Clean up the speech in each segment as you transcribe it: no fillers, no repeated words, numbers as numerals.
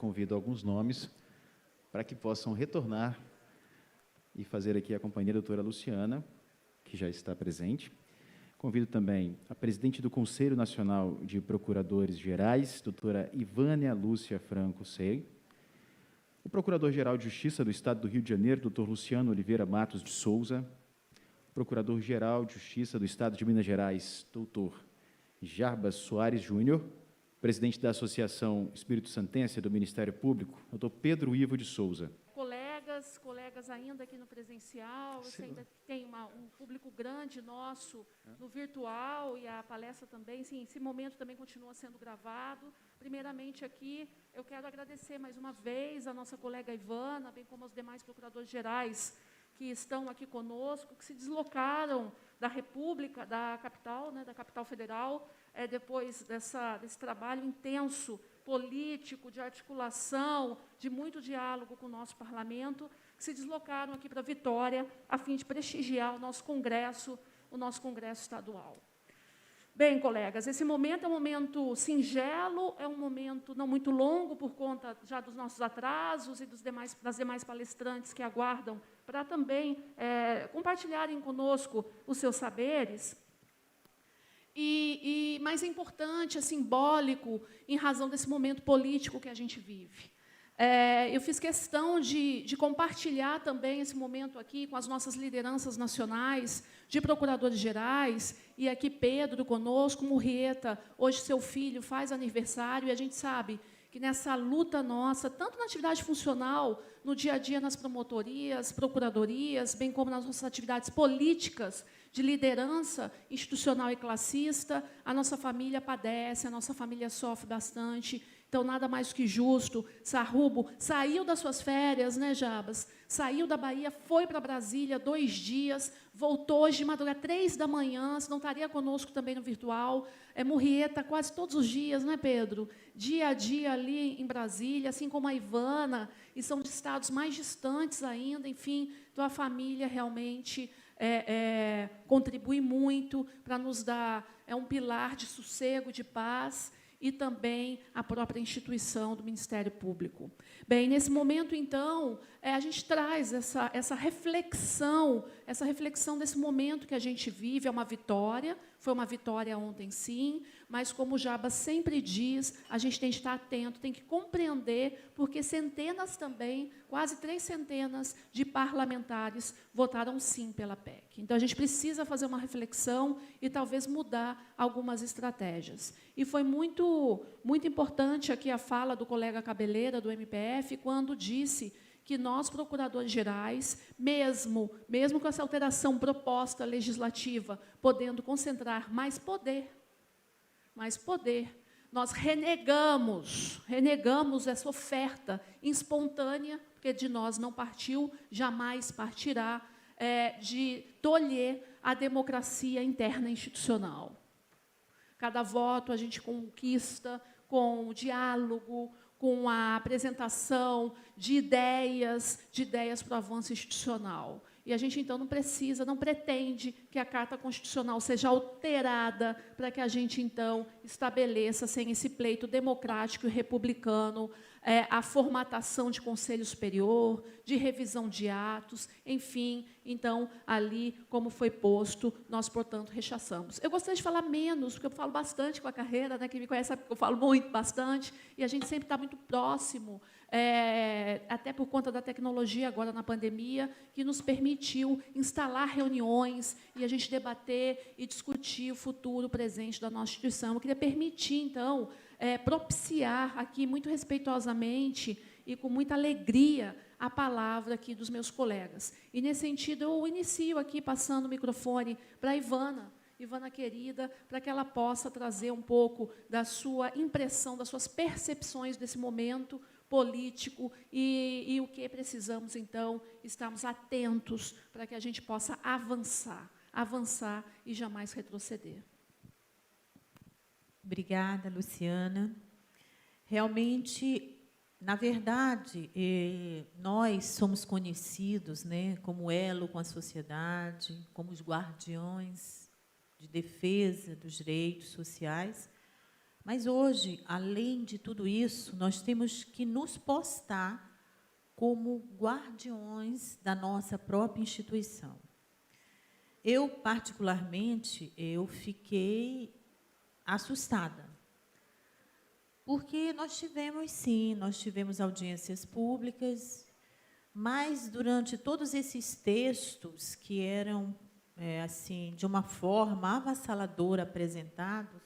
convido alguns nomes para que possam retornar e fazer aqui a companhia da doutora Luciana, que já está presente. Convido também a presidente do Conselho Nacional de Procuradores Gerais, doutora Ivânia Lúcia Franco Sei, o Procurador-Geral de Justiça do Estado do Rio de Janeiro, doutor Luciano Oliveira Matos de Souza, Procurador-Geral de Justiça do Estado de Minas Gerais, doutor Jarbas Soares Júnior, presidente da Associação Espírito Santense do Ministério Público, doutor Pedro Ivo de Souza. Colegas ainda aqui no presencial, você ainda tem um público grande nosso no virtual, e a palestra também, sim, esse momento também continua sendo gravado. Primeiramente aqui, eu quero agradecer mais uma vez a nossa colega Ivana, bem como aos demais procuradores gerais que estão aqui conosco, que se deslocaram da República, da capital, da capital federal, depois desse trabalho intenso, político, de articulação, de muito diálogo com o nosso parlamento, que se deslocaram aqui para Vitória, a fim de prestigiar o nosso congresso estadual. Bem, colegas, esse momento é um momento singelo, é um momento não muito longo, por conta já dos nossos atrasos e das demais palestrantes que aguardam para também compartilharem conosco os seus saberes. Mais é importante, é simbólico, em razão desse momento político que a gente vive. Eu fiz questão de compartilhar também esse momento aqui com as nossas lideranças nacionais, de procuradores gerais, e aqui Pedro conosco, Murrieta, hoje seu filho faz aniversário, e a gente sabe que nessa luta nossa, tanto na atividade funcional, no dia a dia nas promotorias, procuradorias, bem como nas nossas atividades políticas, de liderança institucional e classista, a nossa família padece, a nossa família sofre bastante. Então, nada mais que justo. Sarrubo saiu das suas férias, Jabas? Saiu da Bahia, foi para Brasília 2 dias, voltou hoje de madrugada, 3 da manhã, se não estaria conosco também no virtual. Murrieta, quase todos os dias, Pedro? Dia a dia ali em Brasília, assim como a Ivana, e são de estados mais distantes ainda, enfim. Então, a família realmente contribui muito para nos dar um pilar de sossego, de paz, e também a própria instituição do Ministério Público. Bem, nesse momento, então, a gente traz essa reflexão desse momento que a gente vive. É uma vitória, foi uma vitória ontem, sim, mas, como o Jabas sempre diz, a gente tem que estar atento, tem que compreender, porque centenas também, quase 3 centenas de parlamentares votaram sim pela PEC. Então, a gente precisa fazer uma reflexão e talvez mudar algumas estratégias. E foi muito importante aqui a fala do colega Cabeleira, do MPF, quando disse que nós, procuradores gerais, mesmo com essa alteração proposta legislativa, podendo concentrar mais poder, nós renegamos essa oferta espontânea, porque de nós não partiu, jamais partirá, de tolher a democracia interna institucional. Cada voto a gente conquista com o diálogo, com a apresentação de ideias para o avanço institucional. E a gente, então, não pretende que a Carta Constitucional seja alterada para que a gente, então, estabeleça, sem esse pleito democrático e republicano, a formatação de conselho superior, de revisão de atos, enfim. Então, ali, como foi posto, nós, portanto, rechaçamos. Eu gostaria de falar menos, porque eu falo bastante com a carreira, quem me conhece sabe que eu falo muito, bastante, e a gente sempre está muito próximo, até por conta da tecnologia agora na pandemia, que nos permitiu instalar reuniões e a gente debater e discutir o futuro, o presente da nossa instituição. Eu queria permitir, então, propiciar aqui, muito respeitosamente e com muita alegria, a palavra aqui dos meus colegas. E, nesse sentido, eu inicio aqui, passando o microfone para a Ivana querida, para que ela possa trazer um pouco da sua impressão, das suas percepções desse momento político e o que precisamos, então, estarmos atentos para que a gente possa avançar e jamais retroceder. Obrigada, Luciana. Realmente, na verdade, nós somos conhecidos, como elo com a sociedade, como os guardiões de defesa dos direitos sociais, Mas hoje, além de tudo isso, nós temos que nos postar como guardiões da nossa própria instituição. Eu, particularmente, eu fiquei assustada, porque nós tivemos audiências públicas, mas durante todos esses textos que eram, assim, de uma forma avassaladora apresentados,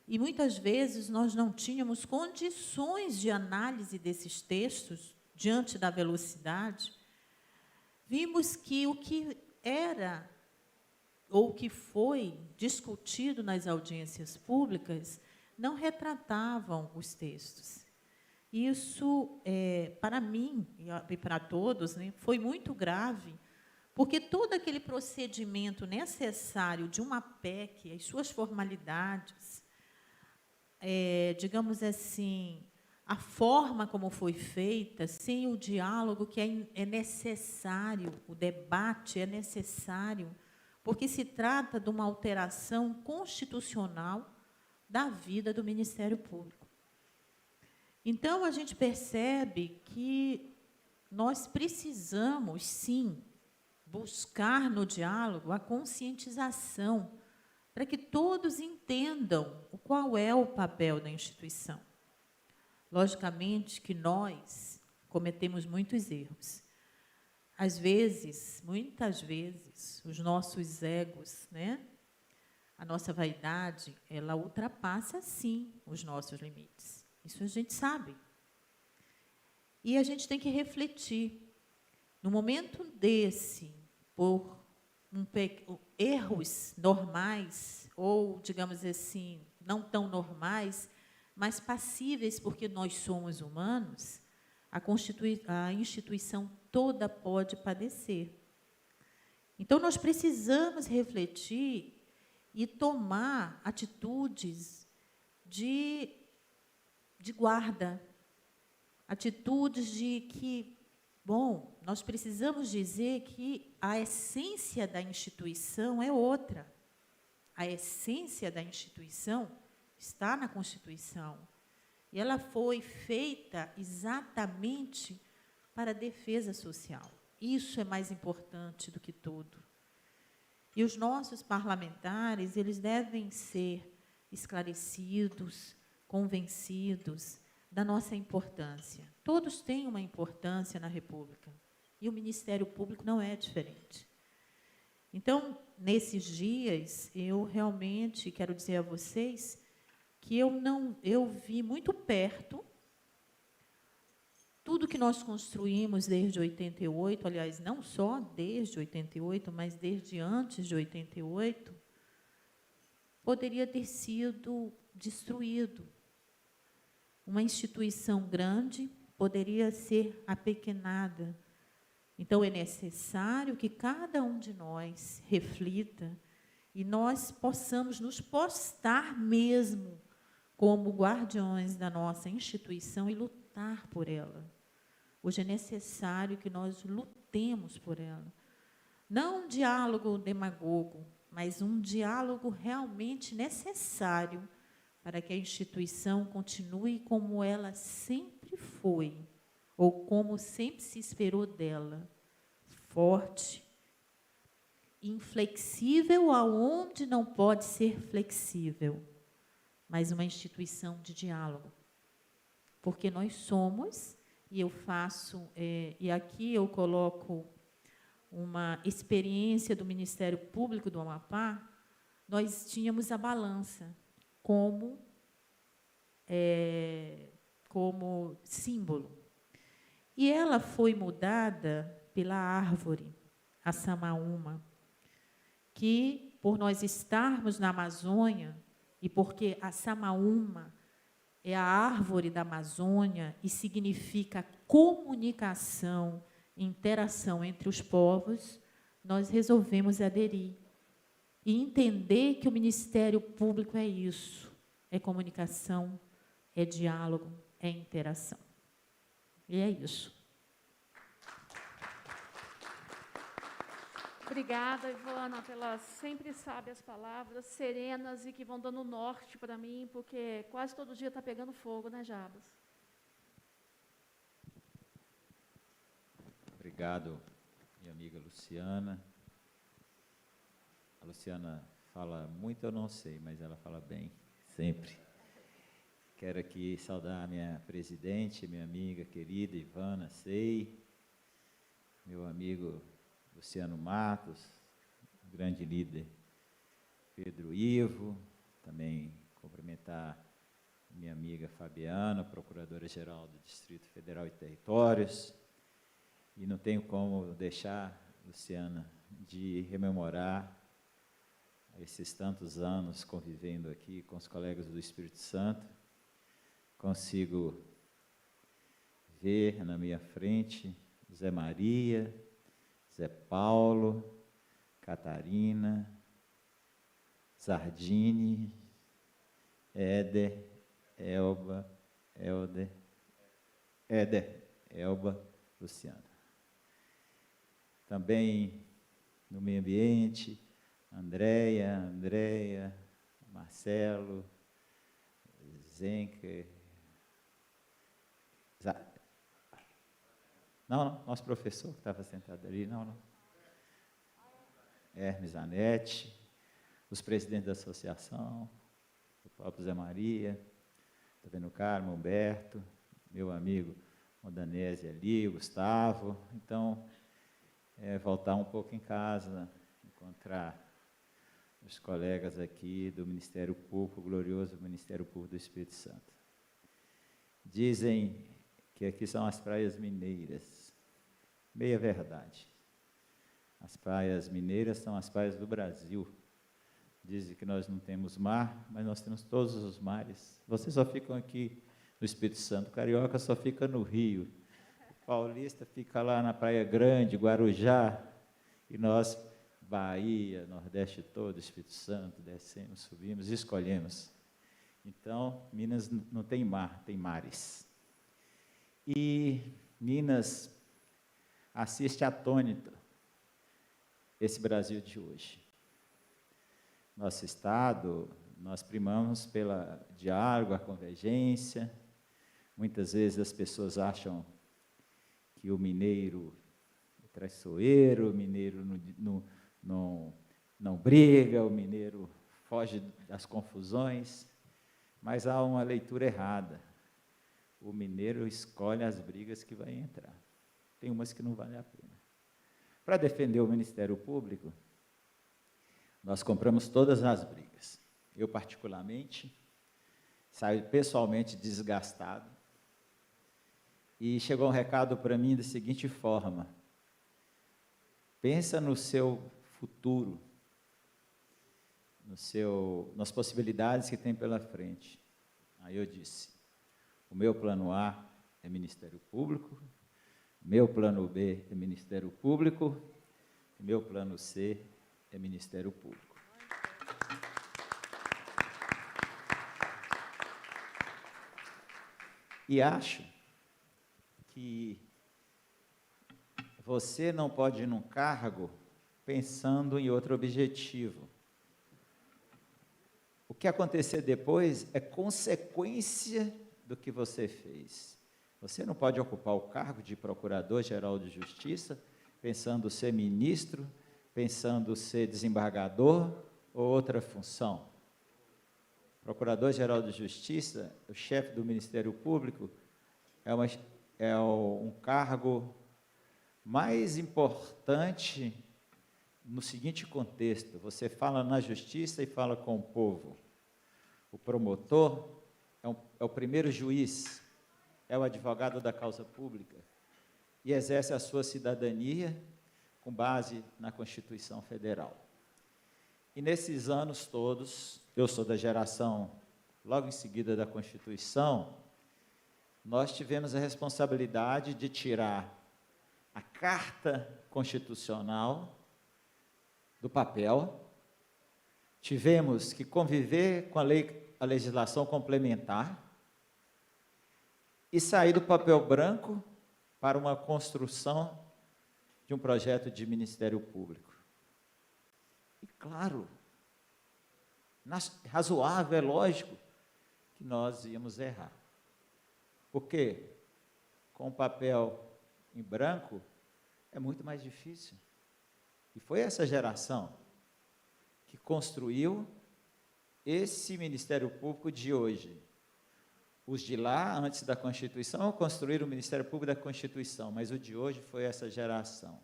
e muitas vezes nós não tínhamos condições de análise desses textos diante da velocidade, vimos que o que era ou que foi discutido nas audiências públicas não retratavam os textos. Isso, para mim e para todos, né, foi muito grave, porque todo aquele procedimento necessário de uma PEC, as suas formalidades, digamos assim, a forma como foi feita, sem o diálogo que é necessário, o debate é necessário, porque se trata de uma alteração constitucional da vida do Ministério Público. Então, a gente percebe que nós precisamos, sim, buscar no diálogo a conscientização, para que todos entendam qual é o papel da instituição. Logicamente que nós cometemos muitos erros. Às vezes, muitas vezes, os nossos egos, né, a nossa vaidade, ela ultrapassa, sim, os nossos limites. Isso a gente sabe. E a gente tem que refletir. No momento desse, por erros normais, ou, digamos assim, não tão normais, mas passíveis porque nós somos humanos, a instituição toda pode padecer. Então, nós precisamos refletir e tomar atitudes de guarda, atitudes de que, bom, nós precisamos dizer que a essência da instituição é outra. A essência da instituição está na Constituição. E ela foi feita exatamente para a defesa social. Isso é mais importante do que tudo. E os nossos parlamentares, eles devem ser esclarecidos, convencidos da nossa importância. Todos têm uma importância na República. E o Ministério Público não é diferente. Então, nesses dias, eu realmente quero dizer a vocês que eu vi muito perto tudo que nós construímos desde 88, aliás, não só desde 88, mas desde antes de 88, poderia ter sido destruído. Uma instituição grande poderia ser apequenada. Então, é necessário que cada um de nós reflita e nós possamos nos postar mesmo como guardiões da nossa instituição e lutar por ela. Hoje é necessário que nós lutemos por ela. Não um diálogo demagogo, mas um diálogo realmente necessário para que a instituição continue como ela sempre foi, ou como sempre se esperou dela, forte, inflexível aonde não pode ser flexível, mas uma instituição de diálogo. Porque nós somos, e eu faço, e aqui eu coloco uma experiência do Ministério Público do Amapá, nós tínhamos a balança como símbolo. E ela foi mudada pela árvore, a samaúma, que, por nós estarmos na Amazônia, e porque a samaúma é a árvore da Amazônia e significa comunicação, interação entre os povos, nós resolvemos aderir e entender que o Ministério Público é isso, é comunicação, é diálogo, é interação. E é isso. Obrigada, Ivana, pelas sempre sábias palavras, serenas e que vão dando norte para mim, porque quase todo dia está pegando fogo, né, Jabas? Obrigado, minha amiga Luciana. A Luciana fala muito, eu não sei, mas ela fala bem, sempre. Quero aqui saudar a minha presidente, minha amiga querida Ivana Sei, meu amigo Luciano Matos, grande líder Pedro Ivo, também cumprimentar minha amiga Fabiana, Procuradora-Geral do Distrito Federal e Territórios, e não tenho como deixar, Luciana, de rememorar esses tantos anos convivendo aqui com os colegas do Espírito Santo. Consigo ver na minha frente Zé Maria, Zé Paulo, Catarina, Zardini, Éder, Elba, Elba, Luciana. Também no meio ambiente, Andréia, Marcelo, Zenker, não, nosso professor que estava sentado ali, não. Hermes Zanetti, os presidentes da associação, o próprio Zé Maria, estou vendo o Carmo, Humberto, meu amigo Mondanese ali, o Gustavo. Então, voltar um pouco em casa, encontrar os colegas aqui do Ministério Público, o glorioso Ministério Público do Espírito Santo. Dizem que aqui são as praias mineiras. Meia verdade. As praias mineiras são as praias do Brasil. Dizem que nós não temos mar, mas nós temos todos os mares. Vocês só ficam aqui no Espírito Santo. O carioca só fica no Rio. O paulista fica lá na Praia Grande, Guarujá. E nós, Bahia, Nordeste todo, Espírito Santo, descemos, subimos e escolhemos. Então, Minas não tem mar, tem mares. E Minas assiste atônito esse Brasil de hoje. Nosso Estado, nós primamos pela diálogo, a convergência. Muitas vezes as pessoas acham que o mineiro é traiçoeiro, o mineiro não briga, o mineiro foge das confusões, mas há uma leitura errada. O mineiro escolhe as brigas que vai entrar. Tem umas que não valem a pena. Para defender o Ministério Público, nós compramos todas as brigas. Eu, particularmente, saio pessoalmente desgastado. E chegou um recado para mim da seguinte forma: pensa no seu futuro, nas possibilidades que tem pela frente. Aí eu disse: o meu plano A é Ministério Público, meu plano B é Ministério Público, e meu plano C é Ministério Público. E acho que você não pode ir num cargo pensando em outro objetivo. O que acontecer depois é consequência do que você fez. Você não pode ocupar o cargo de Procurador-Geral de Justiça pensando ser ministro, pensando ser desembargador ou outra função. Procurador-Geral de Justiça, o chefe do Ministério Público, é um cargo mais importante no seguinte contexto: você fala na justiça e fala com o povo. O promotor é o primeiro juiz, é o advogado da causa pública e exerce a sua cidadania com base na Constituição Federal. E nesses anos todos, eu sou da geração logo em seguida da Constituição, nós tivemos a responsabilidade de tirar a Carta Constitucional do papel, tivemos que conviver com a legislação complementar e sair do papel branco para uma construção de um projeto de Ministério Público. E claro, razoável, é lógico que nós íamos errar. Porque com o papel em branco é muito mais difícil. E foi essa geração que construiu esse Ministério Público de hoje. Os de lá, antes da Constituição, construíram o Ministério Público da Constituição, mas o de hoje foi essa geração.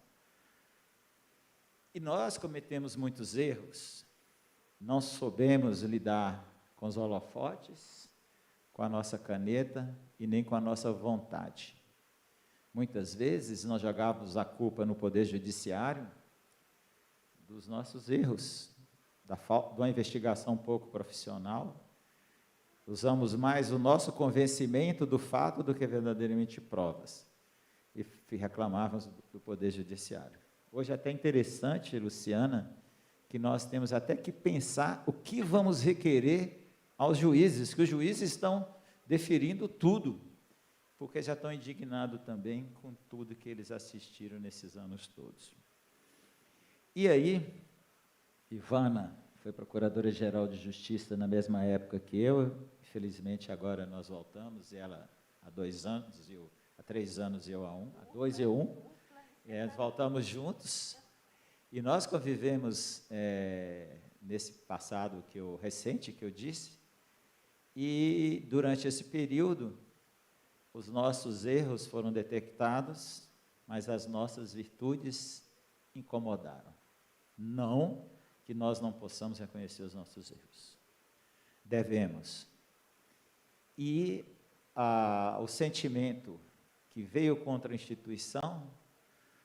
E nós cometemos muitos erros, não soubemos lidar com os holofotes, com a nossa caneta e nem com a nossa vontade. Muitas vezes nós jogávamos a culpa no Poder Judiciário dos nossos erros, de uma investigação pouco profissional. Usamos mais o nosso convencimento do fato do que verdadeiramente provas. E reclamávamos do Poder Judiciário. Hoje é até interessante, Luciana, que nós temos até que pensar o que vamos requerer aos juízes, que os juízes estão deferindo tudo, porque já estão indignados também com tudo que eles assistiram nesses anos todos. E aí, Ivana foi procuradora-geral de Justiça na mesma época que eu, infelizmente agora nós voltamos, ela há 2 anos, há 3 anos e eu há 1, há 2 e 1, voltamos juntos, e nós convivemos nesse passado recente que eu disse, e durante esse período, os nossos erros foram detectados, mas as nossas virtudes incomodaram. Não que nós não possamos reconhecer os nossos erros. Devemos. E o sentimento que veio contra a instituição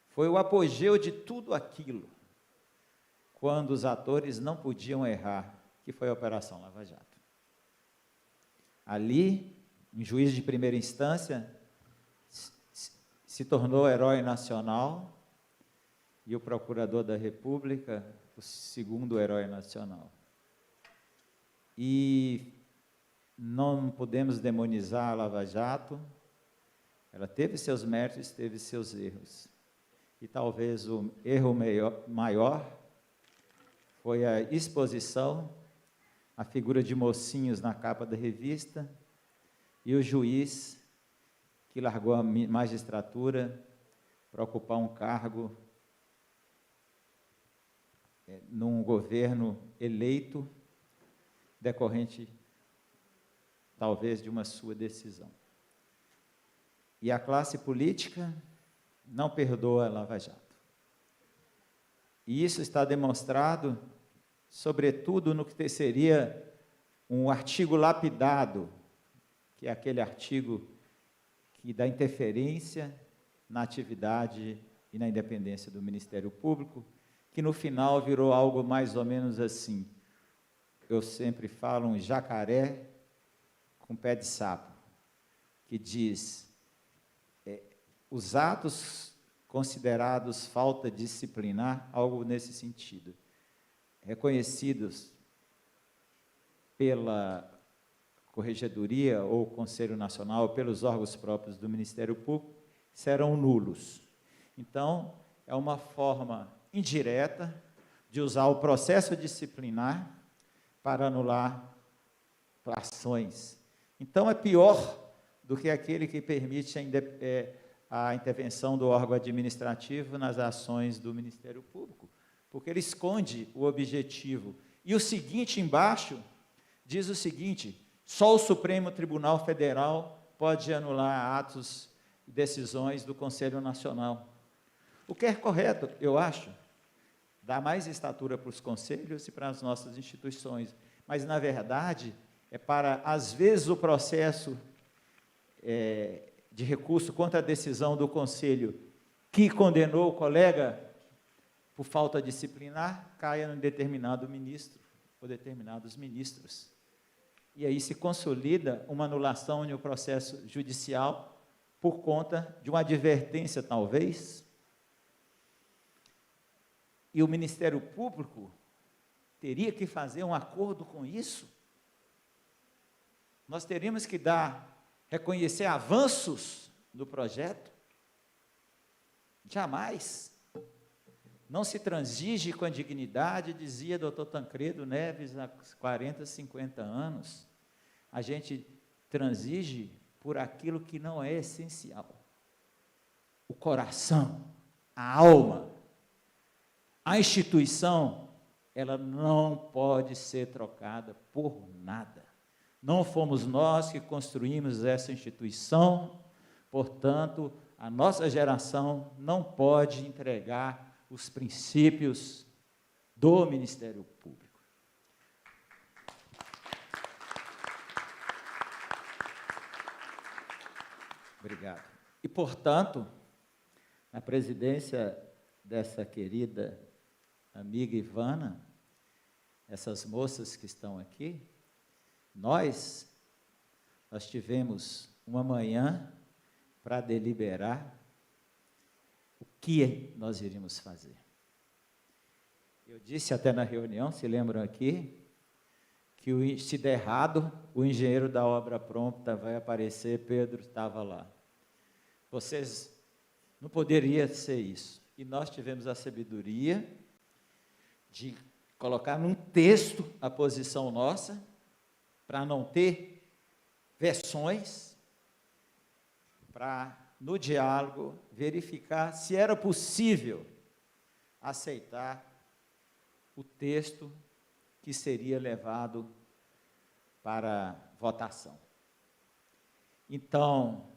foi o apogeu de tudo aquilo, quando os atores não podiam errar, que foi a Operação Lava Jato. Ali, um juiz de primeira instância se tornou herói nacional e o procurador da República, o segundo herói nacional. E não podemos demonizar a Lava Jato, ela teve seus méritos, teve seus erros. E talvez o erro maior foi a exposição, a figura de mocinhos na capa da revista, e o juiz que largou a magistratura para ocupar um cargo num governo eleito, decorrente, talvez, de uma sua decisão. E a classe política não perdoa a Lava Jato. E isso está demonstrado, sobretudo, no que seria um artigo lapidado, que é aquele artigo que dá interferência na atividade e na independência do Ministério Público, que no final virou algo mais ou menos assim. Eu sempre falo um jacaré com pé de sapo, que diz, os atos considerados falta disciplinar, algo nesse sentido, reconhecidos pela Corregedoria ou Conselho Nacional, pelos órgãos próprios do Ministério Público, serão nulos. Então, é uma forma indireta de usar o processo disciplinar para anular ações. Então, é pior do que aquele que permite a intervenção do órgão administrativo nas ações do Ministério Público, porque ele esconde o objetivo. E o seguinte embaixo diz o seguinte: só o Supremo Tribunal Federal pode anular atos e decisões do Conselho Nacional. O que é correto, eu acho, dá mais estatura para os conselhos e para as nossas instituições, mas, na verdade, é para, às vezes, o processo de recurso contra a decisão do Conselho que condenou o colega por falta disciplinar, caia em determinado ministro ou determinados ministros. E aí se consolida uma anulação no processo judicial por conta de uma advertência, talvez. E o Ministério Público teria que fazer um acordo com isso. Nós teríamos que reconhecer avanços do projeto? Jamais. Não se transige com a dignidade, dizia doutor Tancredo Neves há 40, 50 anos. A gente transige por aquilo que não é essencial. O coração, a alma, a instituição, ela não pode ser trocada por nada. Não fomos nós que construímos essa instituição, portanto, a nossa geração não pode entregar os princípios do Ministério Público. Obrigado. E, portanto, na presidência dessa querida amiga Ivana, essas moças que estão aqui, nós tivemos uma manhã para deliberar o que nós iríamos fazer. Eu disse até na reunião, se lembram aqui, que se der errado, o engenheiro da obra pronta vai aparecer, Pedro estava lá. Vocês, não poderia ser isso. E nós tivemos a sabedoria de colocar num texto a posição nossa, para não ter versões, para, no diálogo, verificar se era possível aceitar o texto que seria levado para votação. Então,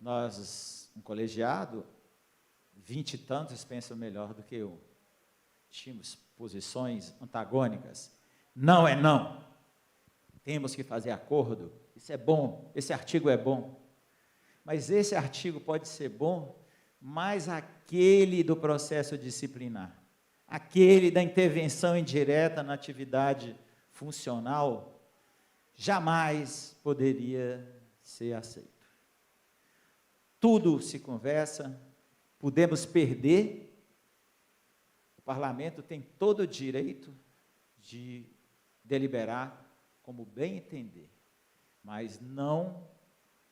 nós, um colegiado, 20 e tantos pensam melhor do que eu. Tínhamos posições antagônicas. Não é não. Temos que fazer acordo. Isso é bom, esse artigo é bom. Mas esse artigo pode ser bom, mas aquele do processo disciplinar, aquele da intervenção indireta na atividade funcional, jamais poderia ser aceito. Tudo se conversa, podemos perder, o parlamento tem todo o direito de deliberar como bem entender, mas não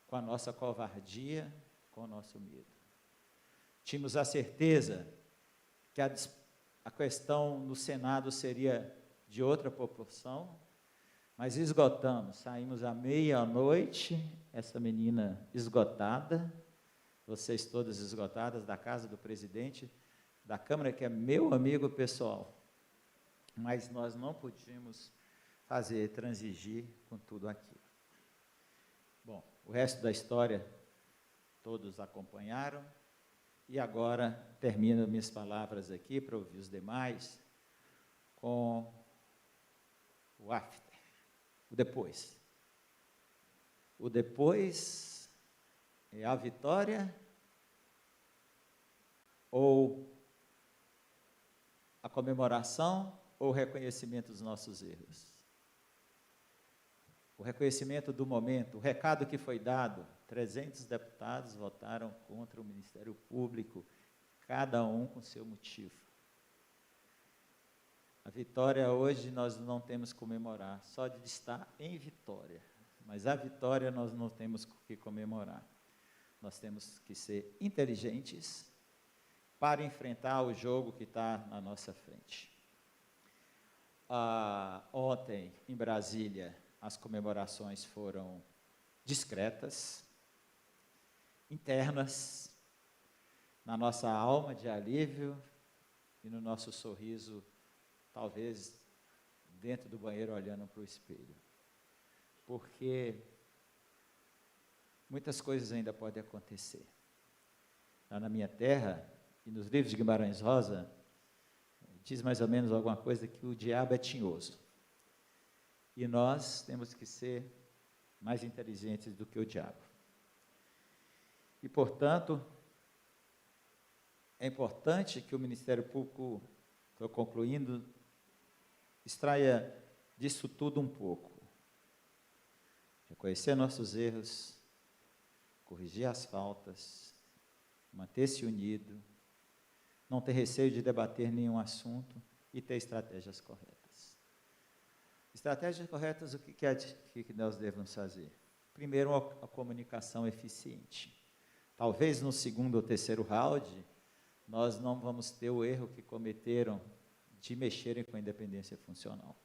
com a nossa covardia, com o nosso medo. Tínhamos a certeza que a questão no Senado seria de outra proporção, mas esgotamos, saímos à meia-noite, essa menina esgotada, vocês todas esgotadas, da casa do presidente da Câmara, que é meu amigo pessoal, mas nós não podíamos transigir com tudo aquilo. Bom, o resto da história todos acompanharam, e agora termino minhas palavras aqui para ouvir os demais com o after, o depois. O depois é a vitória ou a comemoração ou o reconhecimento dos nossos erros? O reconhecimento do momento, o recado que foi dado, 300 deputados votaram contra o Ministério Público, cada um com seu motivo. A vitória hoje nós não temos que comemorar, só de estar em vitória, mas a vitória nós não temos que comemorar. Nós temos que ser inteligentes para enfrentar o jogo que está na nossa frente. Ontem, em Brasília, as comemorações foram discretas, internas, na nossa alma de alívio e no nosso sorriso, talvez dentro do banheiro olhando para o espelho. Porque muitas coisas ainda podem acontecer. Lá na minha terra, e nos livros de Guimarães Rosa, diz mais ou menos alguma coisa que o diabo é tinhoso. E nós temos que ser mais inteligentes do que o diabo. E, portanto, é importante que o Ministério Público, estou concluindo, extraia disso tudo um pouco. Reconhecer nossos erros, corrigir as faltas, manter-se unido, não ter receio de debater nenhum assunto e ter estratégias corretas. Estratégias corretas, o que nós devemos fazer? Primeiro, a comunicação eficiente. Talvez no segundo ou terceiro round, nós não vamos ter o erro que cometeram de mexerem com a independência funcional.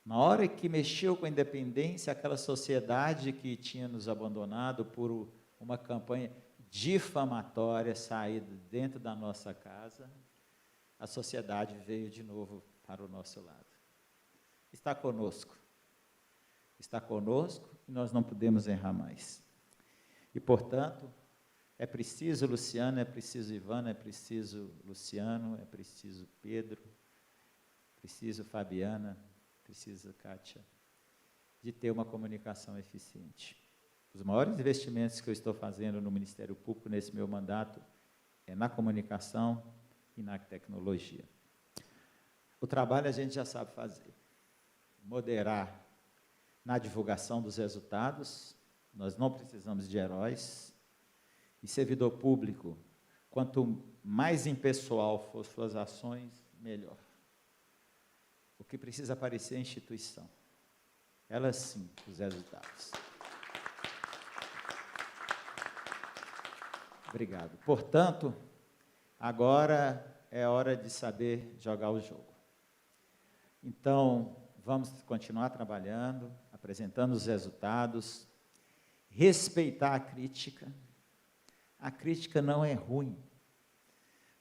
Na hora que mexeu com a independência, aquela sociedade que tinha nos abandonado por uma campanha difamatória saída dentro da nossa casa, a sociedade veio de novo para o nosso lado. Está conosco e nós não podemos errar mais. E, portanto, é preciso Luciana, é preciso Ivana, é preciso Luciano, é preciso Pedro, preciso Fabiana, precisa Kátia, de ter uma comunicação eficiente. Os maiores investimentos que eu estou fazendo no Ministério Público, nesse meu mandato, é na comunicação e na tecnologia. O trabalho a gente já sabe fazer. Moderar na divulgação dos resultados, nós não precisamos de heróis, e servidor público, quanto mais impessoal for suas ações, melhor. O que precisa aparecer é a instituição. Ela sim, os resultados. Obrigado. Portanto, agora é hora de saber jogar o jogo. Então, vamos continuar trabalhando, apresentando os resultados, respeitar a crítica. A crítica não é ruim.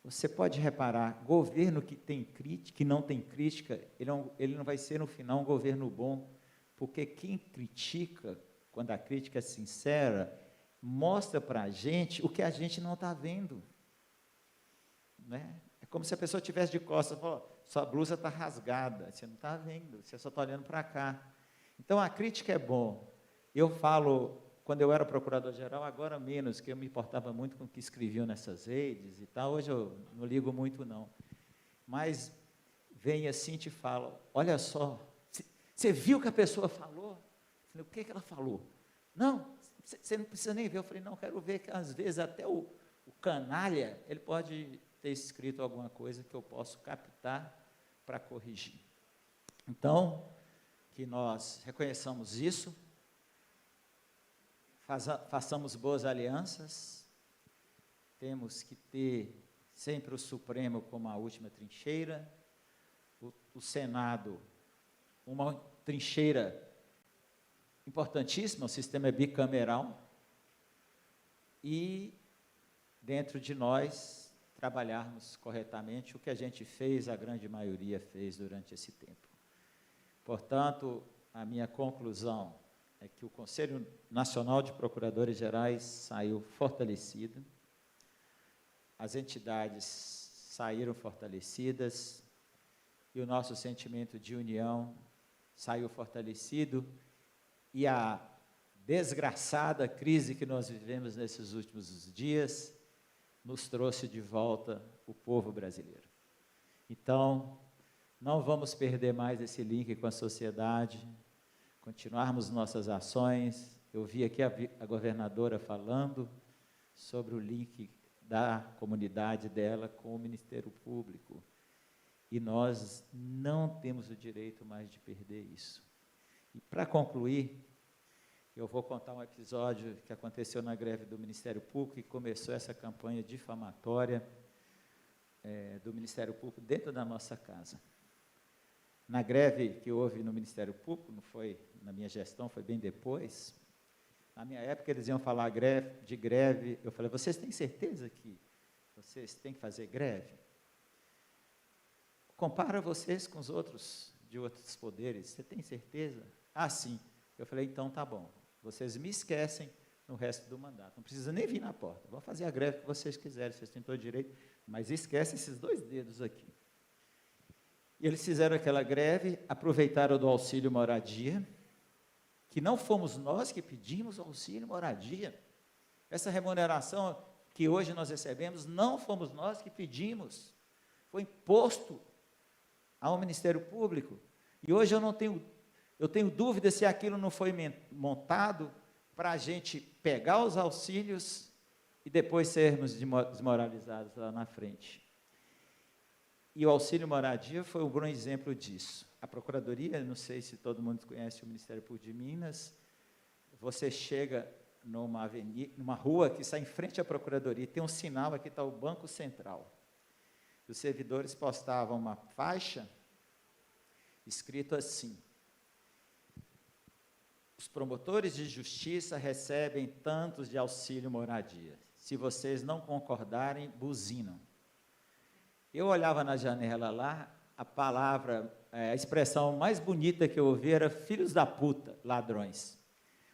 Você pode reparar, governo que tem crítica, que não tem crítica, ele não vai ser no final um governo bom, porque quem critica, quando a crítica é sincera, mostra para a gente o que a gente não está vendo. Né? É como se a pessoa estivesse de costas e falou, sua blusa está rasgada, você não está vendo, você só está olhando para cá. Então, a crítica é bom. Eu falo, quando eu era procurador-geral, agora menos, que eu me importava muito com o que escreviam nessas redes e tal, hoje eu não ligo muito, não. Mas vem assim e te fala, olha só, você viu o que a pessoa falou? Eu falei, o que ela falou? Não, você não precisa nem ver. Eu falei, não, quero ver que às vezes até o canalha, ele pode ter escrito alguma coisa que eu posso captar para corrigir. Então, que nós reconheçamos isso, façamos boas alianças, temos que ter sempre o Supremo como a última trincheira, o Senado, uma trincheira importantíssima, o sistema é bicameral, e dentro de nós trabalharmos corretamente o que a gente fez, a grande maioria fez durante esse tempo. Portanto, a minha conclusão é que o Conselho Nacional de Procuradores Gerais saiu fortalecido, as entidades saíram fortalecidas e o nosso sentimento de união saiu fortalecido e a desgraçada crise que nós vivemos nesses últimos dias nos trouxe de volta o povo brasileiro. Então, não vamos perder mais esse link com a sociedade, continuarmos nossas ações. Eu vi aqui a governadora falando sobre o link da comunidade dela com o Ministério Público. E nós não temos o direito mais de perder isso. E, para concluir, eu vou contar um episódio que aconteceu na greve do Ministério Público, e começou essa campanha difamatória do Ministério Público dentro da nossa casa. Na greve que houve no Ministério Público, não foi na minha gestão, foi bem depois, na minha época eles iam falar de greve, eu falei, vocês têm certeza que vocês têm que fazer greve? Compara vocês com os outros, de outros poderes, você tem certeza? Ah, sim. Eu falei, então tá bom, vocês me esquecem no resto do mandato, não precisa nem vir na porta, vou fazer a greve que vocês quiserem, vocês têm todo direito, mas esquece esses 2 dedos aqui. E eles fizeram aquela greve, aproveitaram do auxílio moradia, que não fomos nós que pedimos auxílio moradia. Essa remuneração que hoje nós recebemos, não fomos nós que pedimos. Foi imposto ao Ministério Público. E hoje eu tenho dúvida se aquilo não foi montado para a gente pegar os auxílios e depois sermos desmoralizados lá na frente. E o auxílio moradia foi um bom exemplo disso. A Procuradoria, não sei se todo mundo conhece o Ministério Público de Minas, você chega numa rua que está em frente à Procuradoria, tem um sinal, aqui está o Banco Central. Os servidores postavam uma faixa escrito assim: os promotores de justiça recebem tantos de auxílio moradia. Se vocês não concordarem, buzinam. Eu olhava na janela lá, a palavra, a expressão mais bonita que eu ouvi era filhos da puta, ladrões.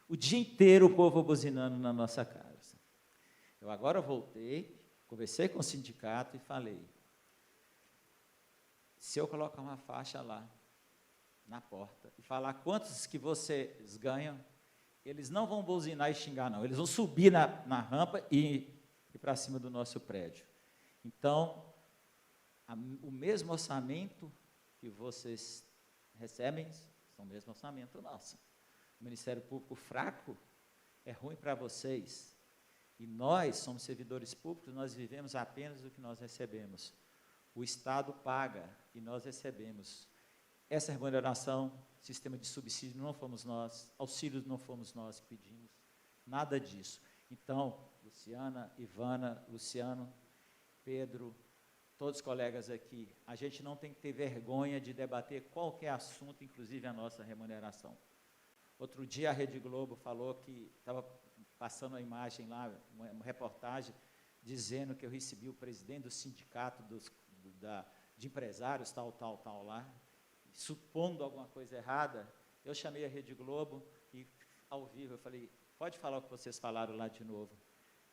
O dia inteiro o povo buzinando na nossa casa. Eu agora voltei, conversei com o sindicato e falei: se eu colocar uma faixa lá, na porta, e falar quantos que vocês ganham, eles não vão buzinar e xingar, não. Eles vão subir na rampa e ir para cima do nosso prédio. Então, o mesmo orçamento que vocês recebem, são o mesmo orçamento nosso. O Ministério Público fraco é ruim para vocês. E nós somos servidores públicos, nós vivemos apenas do que nós recebemos. O Estado paga e nós recebemos. Essa remuneração, sistema de subsídio, não fomos nós, auxílios não fomos nós que pedimos, nada disso. Então, Luciana, Ivana, Luciano, Pedro, todos os colegas aqui, a gente não tem que ter vergonha de debater qualquer assunto, inclusive a nossa remuneração. Outro dia a Rede Globo falou que estava passando a imagem lá, uma reportagem, dizendo que eu recebi o presidente do sindicato de empresários, tal lá, supondo alguma coisa errada. Eu chamei a Rede Globo e, ao vivo, eu falei: pode falar o que vocês falaram lá de novo.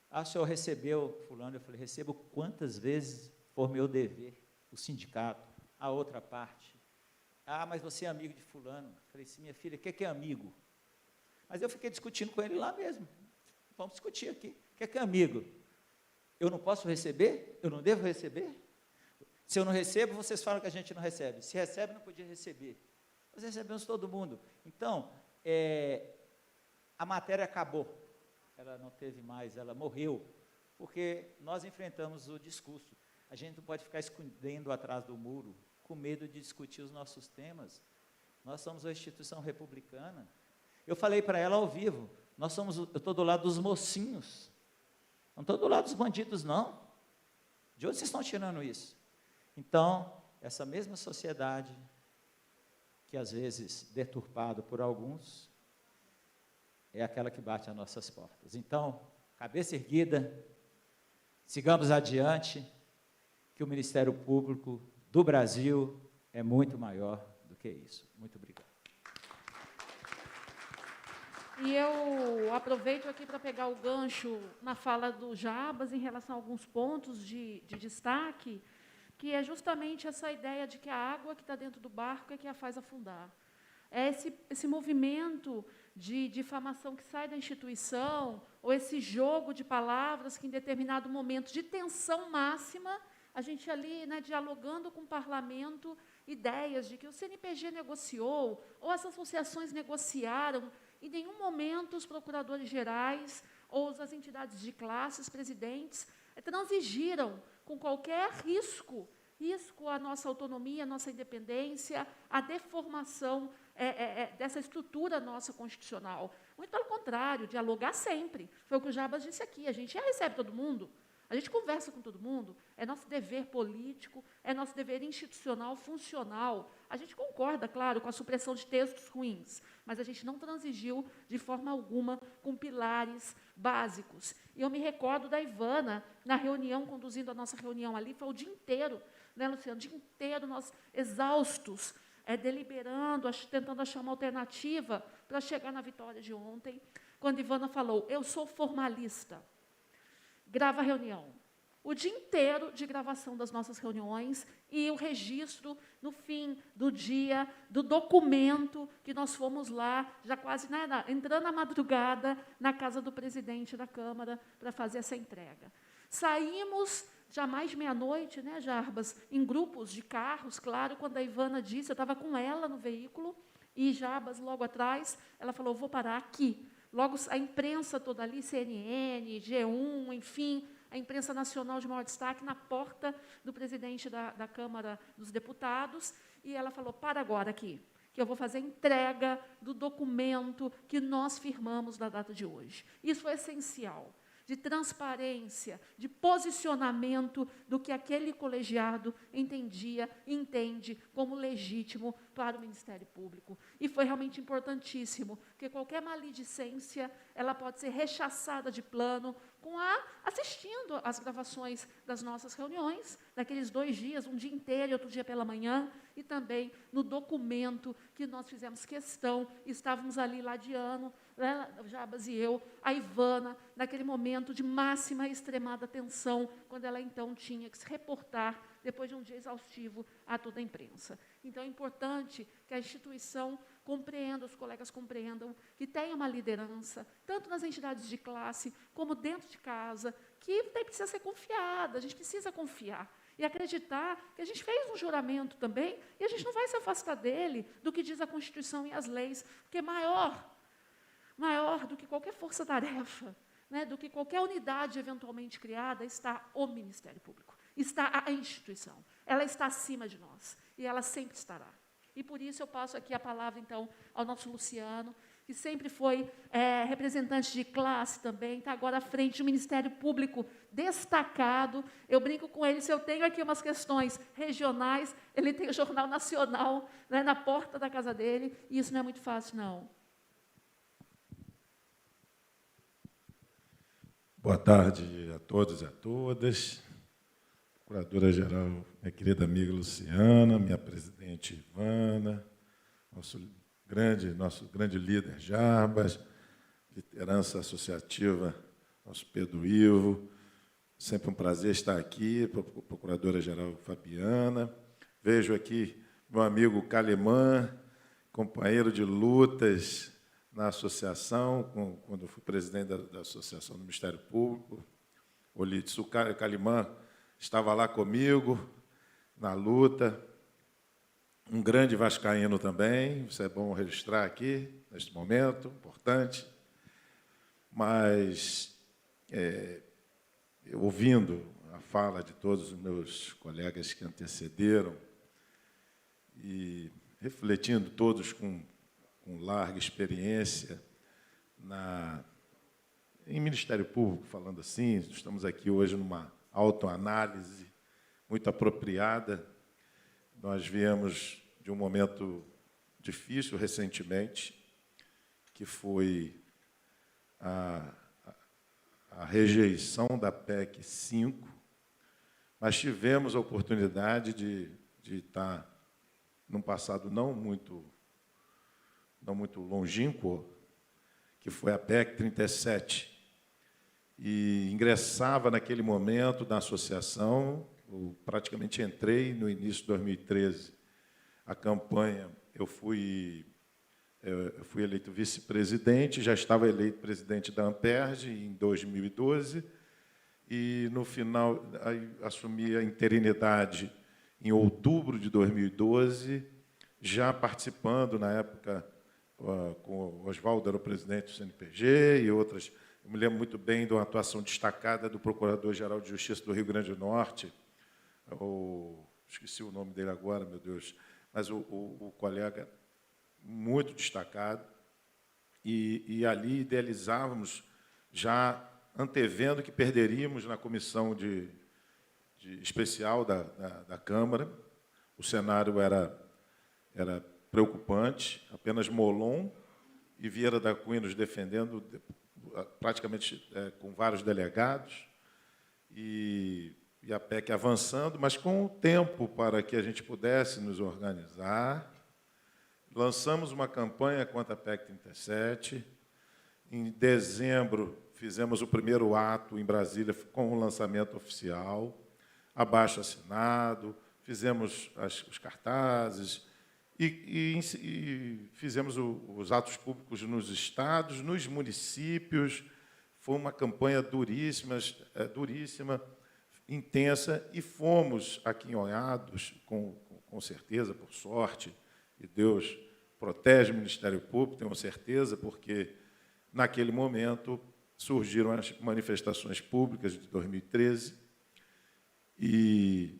Ah, o senhor recebeu fulano? Eu falei: recebo quantas vezes for meu dever, o sindicato, a outra parte. Ah, mas você é amigo de fulano. Eu falei: sim, minha filha, o que é amigo? Mas eu fiquei discutindo com ele lá mesmo. Vamos discutir aqui. O que é amigo? Eu não posso receber? Eu não devo receber? Se eu não recebo, vocês falam que a gente não recebe. Se recebe, não podia receber. Nós recebemos todo mundo. Então, a matéria acabou. Ela não teve mais, ela morreu, porque nós enfrentamos o discurso. A gente não pode ficar escondendo atrás do muro, com medo de discutir os nossos temas. Nós somos uma instituição republicana. Eu falei para ela ao vivo: eu estou do lado dos mocinhos, não estou do lado dos bandidos, não. De onde vocês estão tirando isso? Então, essa mesma sociedade, que às vezes deturpada por alguns, é aquela que bate às nossas portas. Então, cabeça erguida, sigamos adiante, que o Ministério Público do Brasil é muito maior do que isso. Muito obrigado. E eu aproveito aqui para pegar o gancho na fala do Jabas em relação a alguns pontos de destaque, que é justamente essa ideia de que a água que está dentro do barco é que a faz afundar. É esse movimento de difamação que sai da instituição, ou esse jogo de palavras que, em determinado momento de tensão máxima, a gente ali, né, dialogando com o parlamento, ideias de que o CNPq negociou, ou as associações negociaram. Em nenhum momento os procuradores gerais ou as entidades de classes, presidentes, transigiram com qualquer risco à nossa autonomia, à nossa independência, à deformação dessa estrutura nossa constitucional. Muito pelo contrário, dialogar sempre. Foi o que o Jabas disse aqui: a gente já recebe todo mundo, a gente conversa com todo mundo, é nosso dever político, é nosso dever institucional, funcional. A gente concorda, claro, com a supressão de textos ruins, mas a gente não transigiu de forma alguma com pilares básicos. E eu me recordo da Ivana, na reunião, conduzindo a nossa reunião ali, foi o dia inteiro, né, Luciano? O dia inteiro nós exaustos, deliberando, tentando achar uma alternativa para chegar na vitória de ontem, quando Ivana falou: eu sou formalista. Grava a reunião. O dia inteiro de gravação das nossas reuniões e o registro, no fim do dia, do documento que nós fomos lá, já quase entrando na madrugada, na casa do presidente da Câmara, para fazer essa entrega. Saímos já mais de meia-noite, né, Jarbas, em grupos de carros, claro, quando a Ivana disse, eu estava com ela no veículo, e Jarbas, logo atrás, ela falou: vou parar aqui. Logo, a imprensa toda ali, CNN, G1, enfim, a imprensa nacional de maior destaque, na porta do presidente da Câmara dos Deputados, e ela falou: para agora aqui, que eu vou fazer a entrega do documento que nós firmamos na data de hoje. Isso é essencial, de transparência, de posicionamento do que aquele colegiado entende como legítimo para o Ministério Público. E foi realmente importantíssimo, porque qualquer maledicência, ela pode ser rechaçada de plano assistindo às gravações das nossas reuniões, naqueles 2 dias, um dia inteiro e outro dia pela manhã, e também no documento que nós fizemos questão, estávamos ali ladeando, né, Jabas e eu, a Ivana, naquele momento de máxima e extremada tensão, quando ela, então, tinha que se reportar, depois de um dia exaustivo, a toda a imprensa. Então, é importante que a instituição compreenda, os colegas compreendam, que tenha uma liderança, tanto nas entidades de classe, como dentro de casa, que precisa ser confiada, a gente precisa confiar. E acreditar que a gente fez um juramento também, e a gente não vai se afastar dele, do que diz a Constituição e as leis, porque maior do que qualquer força-tarefa, né, do que qualquer unidade eventualmente criada, está o Ministério Público, está a instituição. Ela está acima de nós, e ela sempre estará. E por isso eu passo aqui a palavra, então, ao nosso Luciano, que sempre foi representante de classe também, está agora à frente de um Ministério Público destacado. Eu brinco com ele, se eu tenho aqui umas questões regionais, ele tem o Jornal Nacional, né, na porta da casa dele, e isso não é muito fácil, não. Boa tarde a todos e a todas. Procuradora-Geral, minha querida amiga Luciana, minha presidente Ivana, nosso grande líder Jarbas, liderança associativa, nosso Pedro Ivo. Sempre um prazer estar aqui, Procuradora-Geral Fabiana. Vejo aqui meu amigo Calimã, companheiro de lutas na associação, quando eu fui presidente da Associação do Ministério Público. O Olitsu Calimã estava lá comigo, na luta. Um grande vascaíno também, isso é bom registrar aqui, neste momento, importante. Mas, ouvindo a fala de todos os meus colegas que antecederam, e refletindo todos com larga experiência em Ministério Público, falando assim, estamos aqui hoje numa autoanálise muito apropriada. Nós viemos de um momento difícil recentemente, que foi a rejeição da PEC 5, mas tivemos a oportunidade de estar num passado não muito longínquo, que foi a PEC 37, e ingressava naquele momento na associação. Eu praticamente entrei no início de 2013, a campanha, eu fui eleito vice-presidente, já estava eleito presidente da Amperge em 2012, e, no final, assumi a interinidade em outubro de 2012, já participando, na época, com o Oswaldo, era o presidente do CNPG, e outras. Eu me lembro muito bem de uma atuação destacada do Procurador-Geral de Justiça do Rio Grande do Norte, esqueci o nome dele agora, meu Deus, mas o colega muito destacado, e ali idealizávamos, já antevendo que perderíamos na comissão especial da Câmara. O cenário era preocupante, apenas Molon e Vieira da Cunha nos defendendo, praticamente com vários delegados, e a PEC avançando, mas com o tempo para que a gente pudesse nos organizar. Lançamos uma campanha contra a PEC 37. Em dezembro, fizemos o primeiro ato em Brasília com o lançamento oficial, abaixo-assinado, fizemos os cartazes e fizemos os atos públicos nos estados, nos municípios. Foi uma campanha duríssima, intensa, e fomos aquinhoados, com certeza, por sorte, e Deus protege o Ministério Público, tenho certeza, porque, naquele momento, surgiram as manifestações públicas de 2013, e,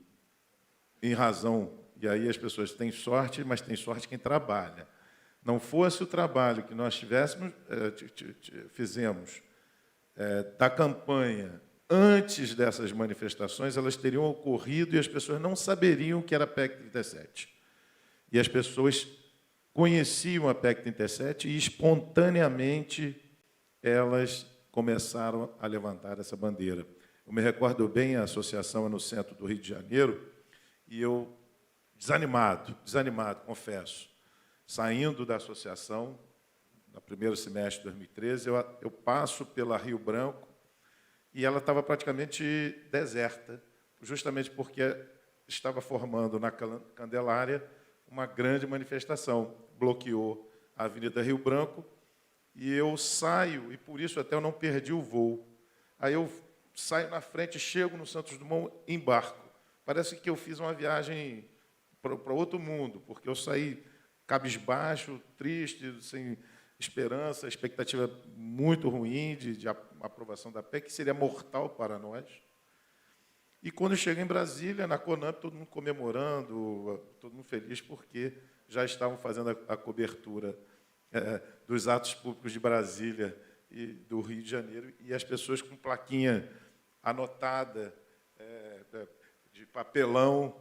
em razão E aí as pessoas têm sorte, mas tem sorte quem trabalha. Não fosse o trabalho que nós fizemos da campanha antes dessas manifestações, elas teriam ocorrido e as pessoas não saberiam o que era a PEC 37. E as pessoas conheciam a PEC 37 e, espontaneamente, elas começaram a levantar essa bandeira. Eu me recordo bem, a associação é no centro do Rio de Janeiro, e eu, desanimado, confesso, saindo da associação, no primeiro semestre de 2013, eu passo pela Rio Branco, e ela estava praticamente deserta, justamente porque estava formando na Candelária uma grande manifestação, bloqueou a Avenida Rio Branco, e eu saio, e por isso até eu não perdi o voo. Aí eu saio na frente, chego no Santos Dumont, embarco. Parece que eu fiz uma viagem para outro mundo, porque eu saí cabisbaixo, triste, sem esperança, expectativa muito ruim de aprovação da PEC, que seria mortal para nós. E quando eu cheguei em Brasília, na CONAMP, todo mundo comemorando, todo mundo feliz, porque já estavam fazendo a cobertura dos atos públicos de Brasília e do Rio de Janeiro, e as pessoas com plaquinha anotada de papelão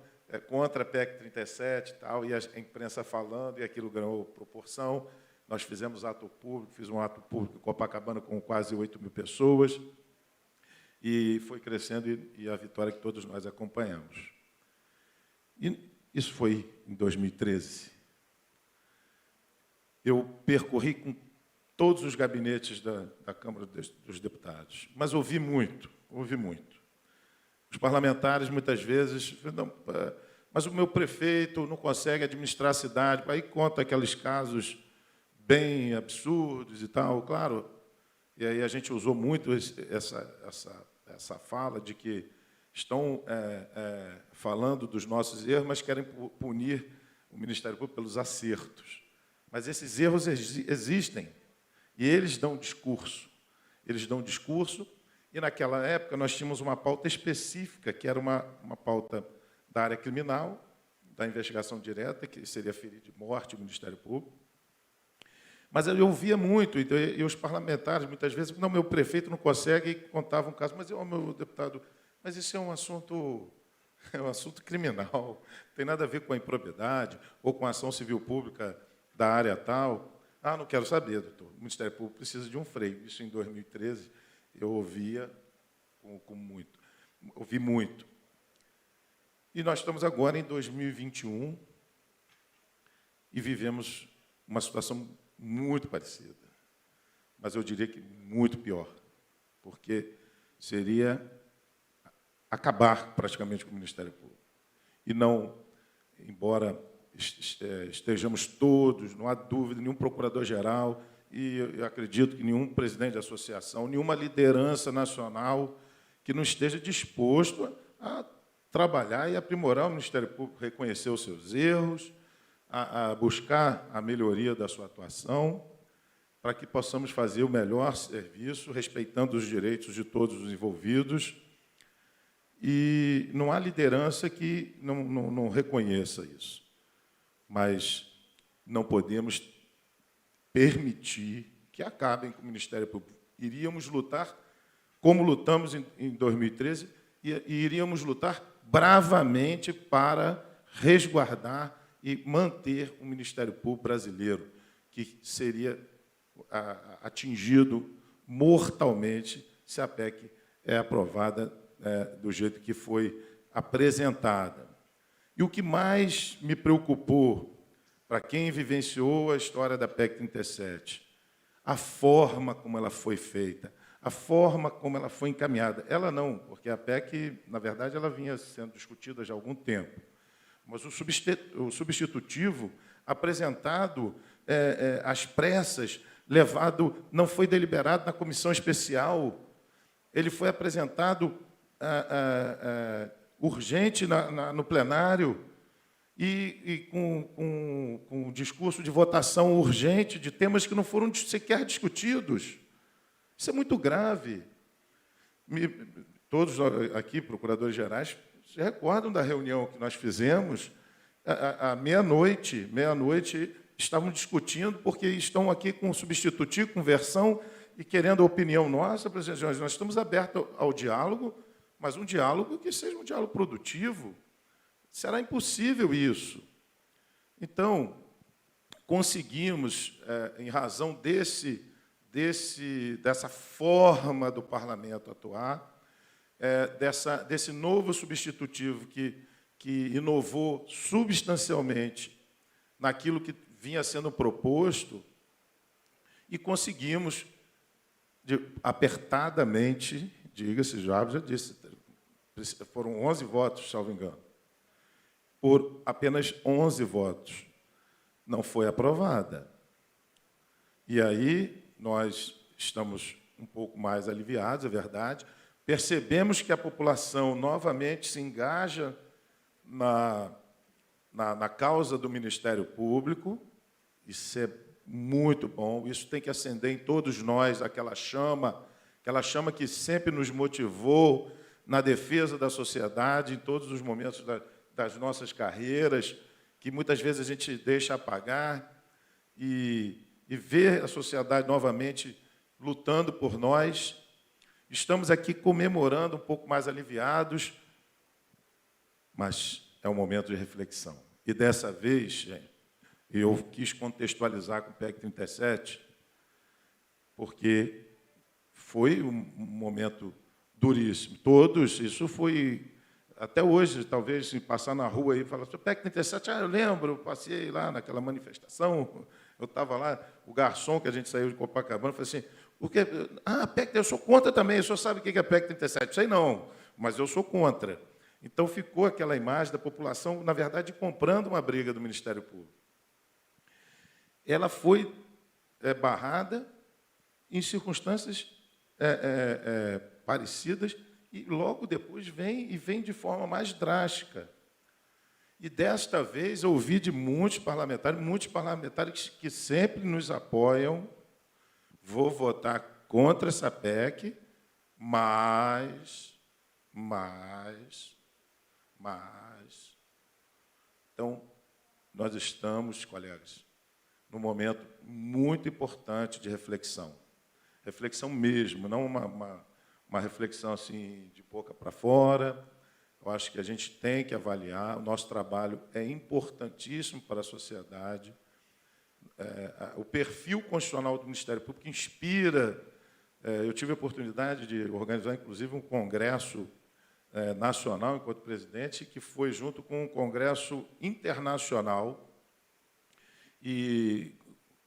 contra a PEC 37 e tal, e a imprensa falando, e aquilo ganhou proporção. Nós fizemos ato público, fiz um ato público em Copacabana com quase 8.000 pessoas, e foi crescendo, e a vitória que todos nós acompanhamos. E isso foi em 2013. Eu percorri com todos os gabinetes da Câmara dos Deputados, mas ouvi muito. Os parlamentares, muitas vezes, não, mas o meu prefeito não consegue administrar a cidade, aí conta aqueles casos bem absurdos e tal, claro. E aí a gente usou muito essa fala de que estão falando dos nossos erros, mas querem punir o Ministério Público pelos acertos. Mas esses erros existem, e eles dão discurso. E, naquela época, nós tínhamos uma pauta específica, que era uma pauta da área criminal, da investigação direta, que seria ferir de morte o Ministério Público. Mas eu ouvia muito, e os parlamentares, muitas vezes, não, meu prefeito não consegue, e contavam um caso, mas, meu deputado, mas isso é um assunto criminal, não tem nada a ver com a improbidade ou com a ação civil pública da área tal. Ah, não quero saber, doutor, o Ministério Público precisa de um freio. Isso em 2013, eu ouvia ouvi muito. E nós estamos agora em 2021 e vivemos uma situação muito parecida, mas eu diria que muito pior, porque seria acabar praticamente com o Ministério Público. E não, embora estejamos todos, não há dúvida, nenhum procurador-geral, e eu acredito que nenhum presidente de associação, nenhuma liderança nacional que não esteja disposto a trabalhar e aprimorar o Ministério Público, reconhecer os seus erros, a buscar a melhoria da sua atuação, para que possamos fazer o melhor serviço, respeitando os direitos de todos os envolvidos. E não há liderança que não reconheça isso. Mas não podemos permitir que acabem com o Ministério Público. Iríamos lutar como lutamos em 2013 e iríamos lutar bravamente para resguardar e manter o Ministério Público brasileiro, que seria atingido mortalmente se a PEC é aprovada do jeito que foi apresentada. E o que mais me preocupou, para quem vivenciou a história da PEC 37, a forma como ela foi feita, a forma como ela foi encaminhada. Ela não, porque a PEC, na verdade, ela vinha sendo discutida já há algum tempo. Mas o substitutivo, apresentado às pressas, não foi deliberado na comissão especial, ele foi apresentado urgente no plenário e com um discurso de votação urgente de temas que não foram sequer discutidos. Isso é muito grave. Todos aqui, procuradores gerais, se recordam da reunião que nós fizemos à meia-noite, estavam discutindo, porque estão aqui com substitutivo, com versão, e querendo a opinião nossa. Presidente, nós estamos abertos ao diálogo, mas um diálogo que seja um diálogo produtivo. Será impossível isso. Então, conseguimos, em razão dessa forma do parlamento atuar, desse novo substitutivo que inovou substancialmente naquilo que vinha sendo proposto, e conseguimos, apertadamente, diga-se, já disse, foram 11 votos, salvo engano, por apenas 11 votos, não foi aprovada. E aí nós estamos um pouco mais aliviados, é verdade, percebemos que a população novamente se engaja na causa do Ministério Público. Isso é muito bom, isso tem que acender em todos nós aquela chama que sempre nos motivou na defesa da sociedade, em todos os momentos das nossas carreiras, que muitas vezes a gente deixa apagar, e ver a sociedade novamente lutando por nós. Estamos aqui comemorando, um pouco mais aliviados, mas é um momento de reflexão. E dessa vez, gente, eu quis contextualizar com o PEC 37, porque foi um momento duríssimo. Todos, isso foi, até hoje, talvez, se passar na rua e falar, o PEC 37, eu lembro, eu passei lá naquela manifestação, eu estava lá, o garçom que a gente saiu de Copacabana, falou assim, porque, PEC, eu sou contra também, o senhor sabe o que é PEC 37? Sei não, mas eu sou contra. Então, ficou aquela imagem da população, na verdade, comprando uma briga do Ministério Público. Ela foi barrada em circunstâncias parecidas, e logo depois vem de forma mais drástica. E desta vez eu ouvi de muitos parlamentares que sempre nos apoiam, vou votar contra essa PEC, mas. Então, nós estamos, colegas, num momento muito importante de reflexão. Reflexão mesmo, não uma reflexão assim de boca para fora. Eu acho que a gente tem que avaliar, o nosso trabalho é importantíssimo para a sociedade. O perfil constitucional do Ministério Público inspira. Eu tive a oportunidade de organizar, inclusive, um congresso nacional, enquanto presidente, que foi junto com um congresso internacional, e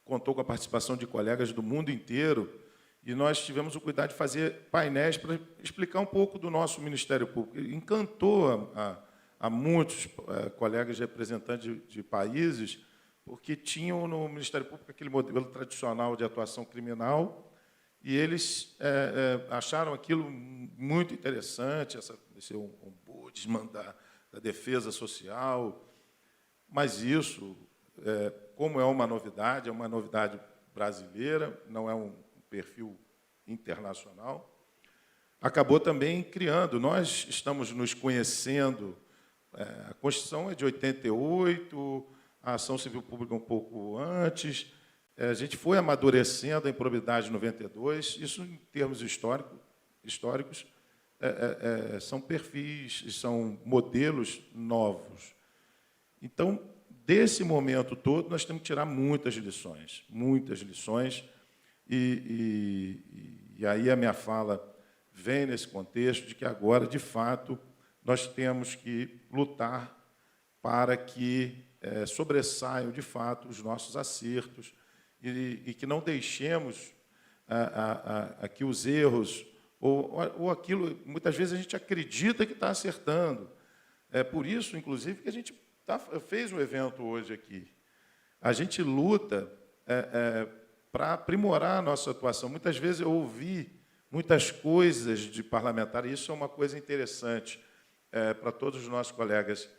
contou com a participação de colegas do mundo inteiro, e nós tivemos o cuidado de fazer painéis para explicar um pouco do nosso Ministério Público. Encantou a muitos colegas representantes de países, porque tinham no Ministério Público aquele modelo tradicional de atuação criminal, e eles acharam aquilo muito interessante, esse ombudsman da defesa social. Mas isso, como é uma novidade brasileira, não é um perfil internacional, acabou também criando. Nós estamos nos conhecendo, a Constituição é de 88, a ação civil pública um pouco antes, a gente foi amadurecendo a improbidade de 92, isso em termos históricos, são perfis, são modelos novos. Então, desse momento todo, nós temos que tirar muitas lições, e aí a minha fala vem nesse contexto de que agora, de fato, nós temos que lutar para que sobressaiam, de fato, os nossos acertos, e que não deixemos que os erros, ou aquilo, muitas vezes a gente acredita que está acertando. É por isso, inclusive, que a gente fez um evento hoje aqui. A gente luta para aprimorar a nossa atuação. Muitas vezes eu ouvi muitas coisas de parlamentar, e isso é uma coisa interessante para todos os nossos colegas,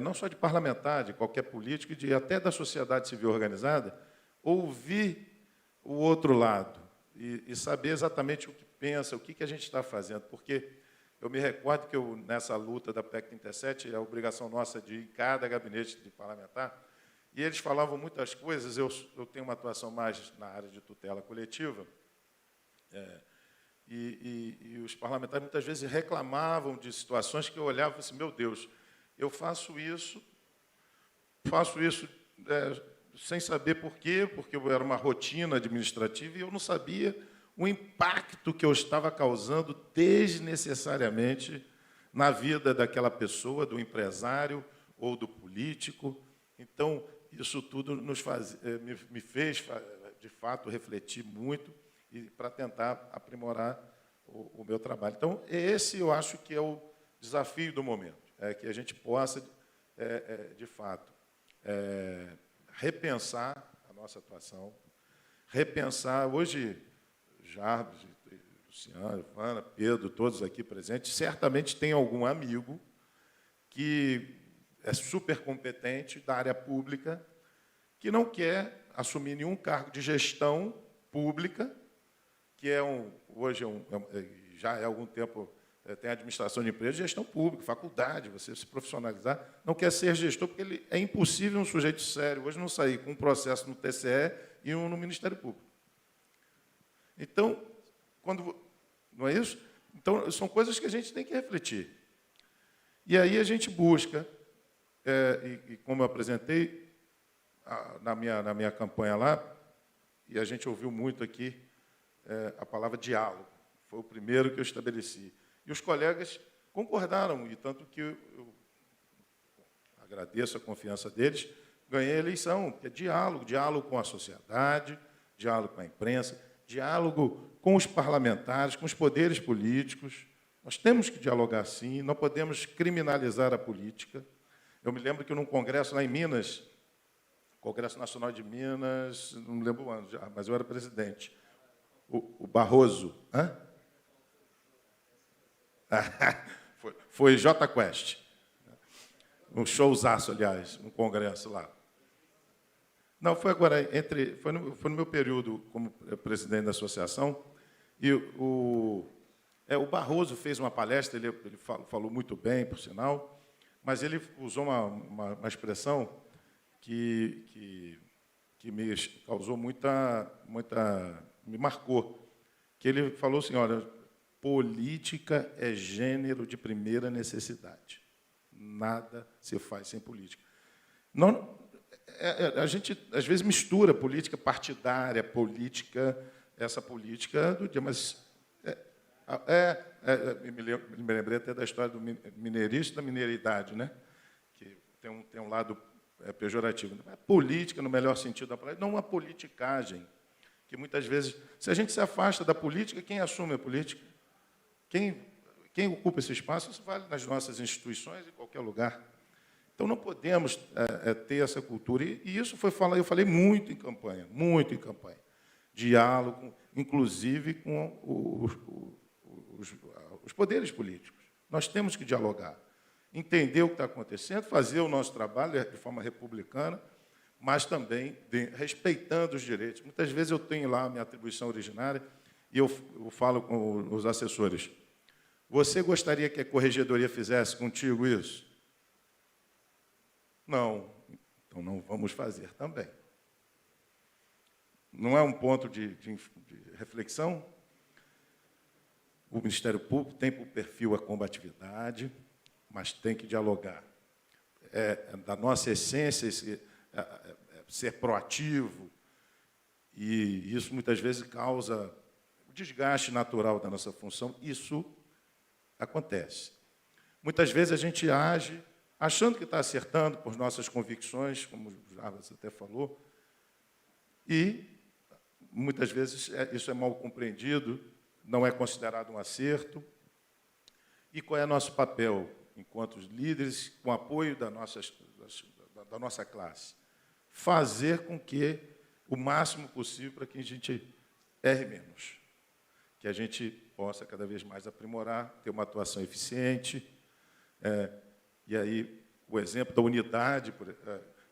não só de parlamentar, de qualquer político, até da sociedade civil organizada, ouvir o outro lado e saber exatamente o que pensa, o que a gente está fazendo. Porque Eu me recordo que, nessa luta da PEC 37, é a obrigação nossa de ir em cada gabinete de parlamentar, e eles falavam muitas coisas. Eu tenho uma atuação mais na área de tutela coletiva, e os parlamentares, muitas vezes, reclamavam de situações que eu olhava e falava assim, meu Deus, eu faço isso sem saber por quê, porque era uma rotina administrativa, e eu não sabia o impacto que eu estava causando desnecessariamente na vida daquela pessoa, do empresário ou do político. Então, isso tudo me fez, de fato, refletir muito e para tentar aprimorar o meu trabalho. Então, esse eu acho que é o desafio do momento, que a gente possa, de fato, repensar a nossa atuação, repensar. Hoje, Jarbas, Luciana, Ivana, Pedro, todos aqui presentes, certamente tem algum amigo que é super competente da área pública, que não quer assumir nenhum cargo de gestão pública, que já há algum tempo tem administração de empresas, gestão pública, faculdade, você se profissionalizar, não quer ser gestor, porque é impossível um sujeito sério hoje não sair com um processo no TCE e um no Ministério Público. Então, não é isso? Então, são coisas que a gente tem que refletir. E aí a gente busca, e como eu apresentei na minha campanha lá, e a gente ouviu muito aqui a palavra diálogo. Foi o primeiro que eu estabeleci. E os colegas concordaram, e tanto que eu agradeço a confiança deles, ganhei a eleição, que é diálogo com a sociedade, diálogo com a imprensa, diálogo com os parlamentares, com os poderes políticos. Nós temos que dialogar, sim, não podemos criminalizar a política. Eu me lembro que, num congresso lá em Minas, Congresso Nacional de Minas, não me lembro o ano, mas eu era presidente, o Barroso, foi J Quest, um showzaço, aliás, um congresso lá. Não, foi agora, foi no meu período como presidente da associação, e o Barroso fez uma palestra, ele falou muito bem, por sinal, mas ele usou uma expressão que me causou me marcou, que ele falou assim, olha, política é gênero de primeira necessidade. Nada se faz sem política. A gente, às vezes, mistura política partidária, essa política do dia, mas me lembrei até da história do mineirista e da mineiridade, né? Que tem um lado pejorativo. A política, no melhor sentido da palavra, não uma politicagem, que muitas vezes, se a gente se afasta da política, quem assume a política? Quem ocupa esse espaço? Isso vale nas nossas instituições, em qualquer lugar. Então, não podemos ter essa cultura. E isso eu falei muito em campanha. Diálogo, inclusive, com os poderes políticos. Nós temos que dialogar, entender o que está acontecendo, fazer o nosso trabalho de forma republicana, mas também respeitando os direitos. Muitas vezes eu tenho lá a minha atribuição originária e eu falo com os assessores, você gostaria que a corregedoria fizesse contigo isso? Não. Então, não vamos fazer também. Não é um ponto de reflexão? O Ministério Público tem por perfil a combatividade, mas tem que dialogar. Da nossa essência, ser proativo, e isso muitas vezes causa o desgaste natural da nossa função. Isso acontece. Muitas vezes a gente age achando que está acertando por nossas convicções, como o Jarbas até falou, e muitas vezes isso é mal compreendido, não é considerado um acerto. E qual é nosso papel enquanto líderes, com apoio da nossa classe? Fazer com que o máximo possível para que a gente erre menos, que a gente possa cada vez mais aprimorar, ter uma atuação eficiente. E aí, o exemplo da unidade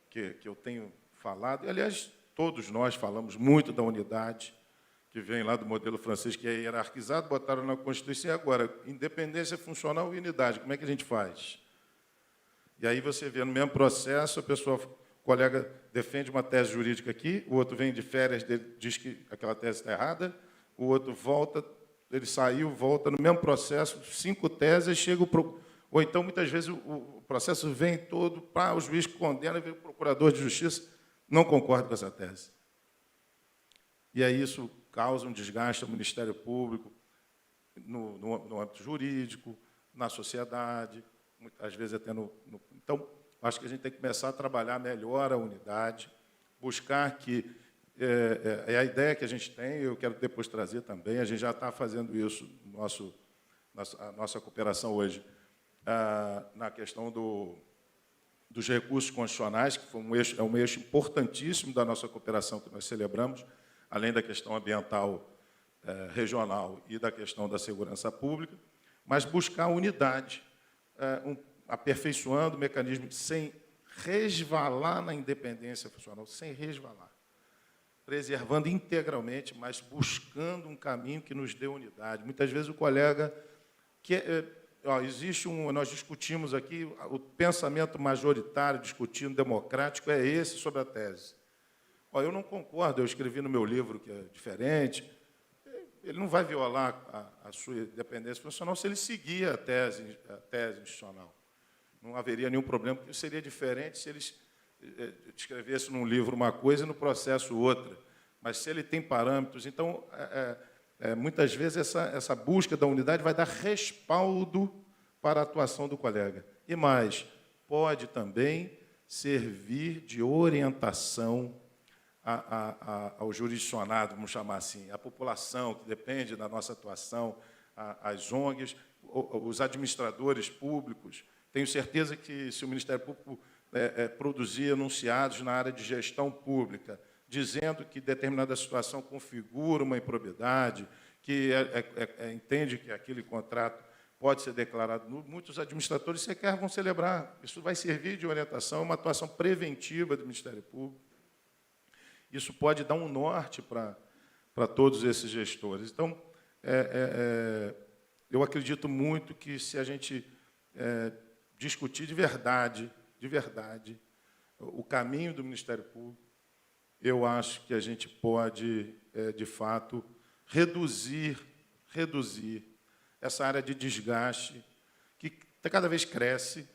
que eu tenho falado, e, aliás, todos nós falamos muito da unidade, que vem lá do modelo francês, que é hierarquizado, botaram na Constituição, e agora, independência funcional e unidade, como é que a gente faz? E aí você vê, no mesmo processo, a pessoa, o colega defende uma tese jurídica aqui, o outro vem de férias, diz que aquela tese está errada, o outro volta, ele saiu, volta, no mesmo processo, 5 teses, chega o... Ou então, muitas vezes, o processo vem todo, o juiz condena, vem o procurador de justiça, não concorda com essa tese. E aí isso causa um desgaste ao Ministério Público, no âmbito jurídico, na sociedade, às vezes até no... Então, acho que a gente tem que começar a trabalhar melhor a unidade, buscar que... É a ideia que a gente tem, eu quero depois trazer também, a gente já está fazendo isso, a nossa cooperação hoje, na questão dos recursos constitucionais, que foi é um eixo importantíssimo da nossa cooperação que nós celebramos, além da questão ambiental regional e da questão da segurança pública, mas buscar unidade, aperfeiçoando o mecanismo sem resvalar na independência funcional, sem resvalar, preservando integralmente, mas buscando um caminho que nos dê unidade. Muitas vezes o colega... nós discutimos aqui, o pensamento majoritário, discutindo, democrático, é esse sobre a tese. Eu não concordo, eu escrevi no meu livro que é diferente, ele não vai violar a sua independência funcional se ele seguir a tese institucional. Não haveria nenhum problema, porque seria diferente se eles escrevesse num livro uma coisa e no processo outra. Mas se ele tem parâmetros, então, muitas vezes, essa busca da unidade vai dar respaldo para a atuação do colega. E mais, pode também servir de orientação ao jurisdicionado, vamos chamar assim, à população que depende da nossa atuação, as ONGs, os administradores públicos. Tenho certeza que, se o Ministério Público produzir enunciados na área de gestão pública, dizendo que determinada situação configura uma improbidade, que entende que aquele contrato pode ser declarado nulo, muitos administradores sequer vão celebrar. Isso vai servir de orientação, uma atuação preventiva do Ministério Público. Isso pode dar um norte para todos esses gestores. Então, eu acredito muito que, se a gente discutir de verdade, o caminho do Ministério Público, eu acho que a gente pode, de fato, reduzir essa área de desgaste que cada vez cresce,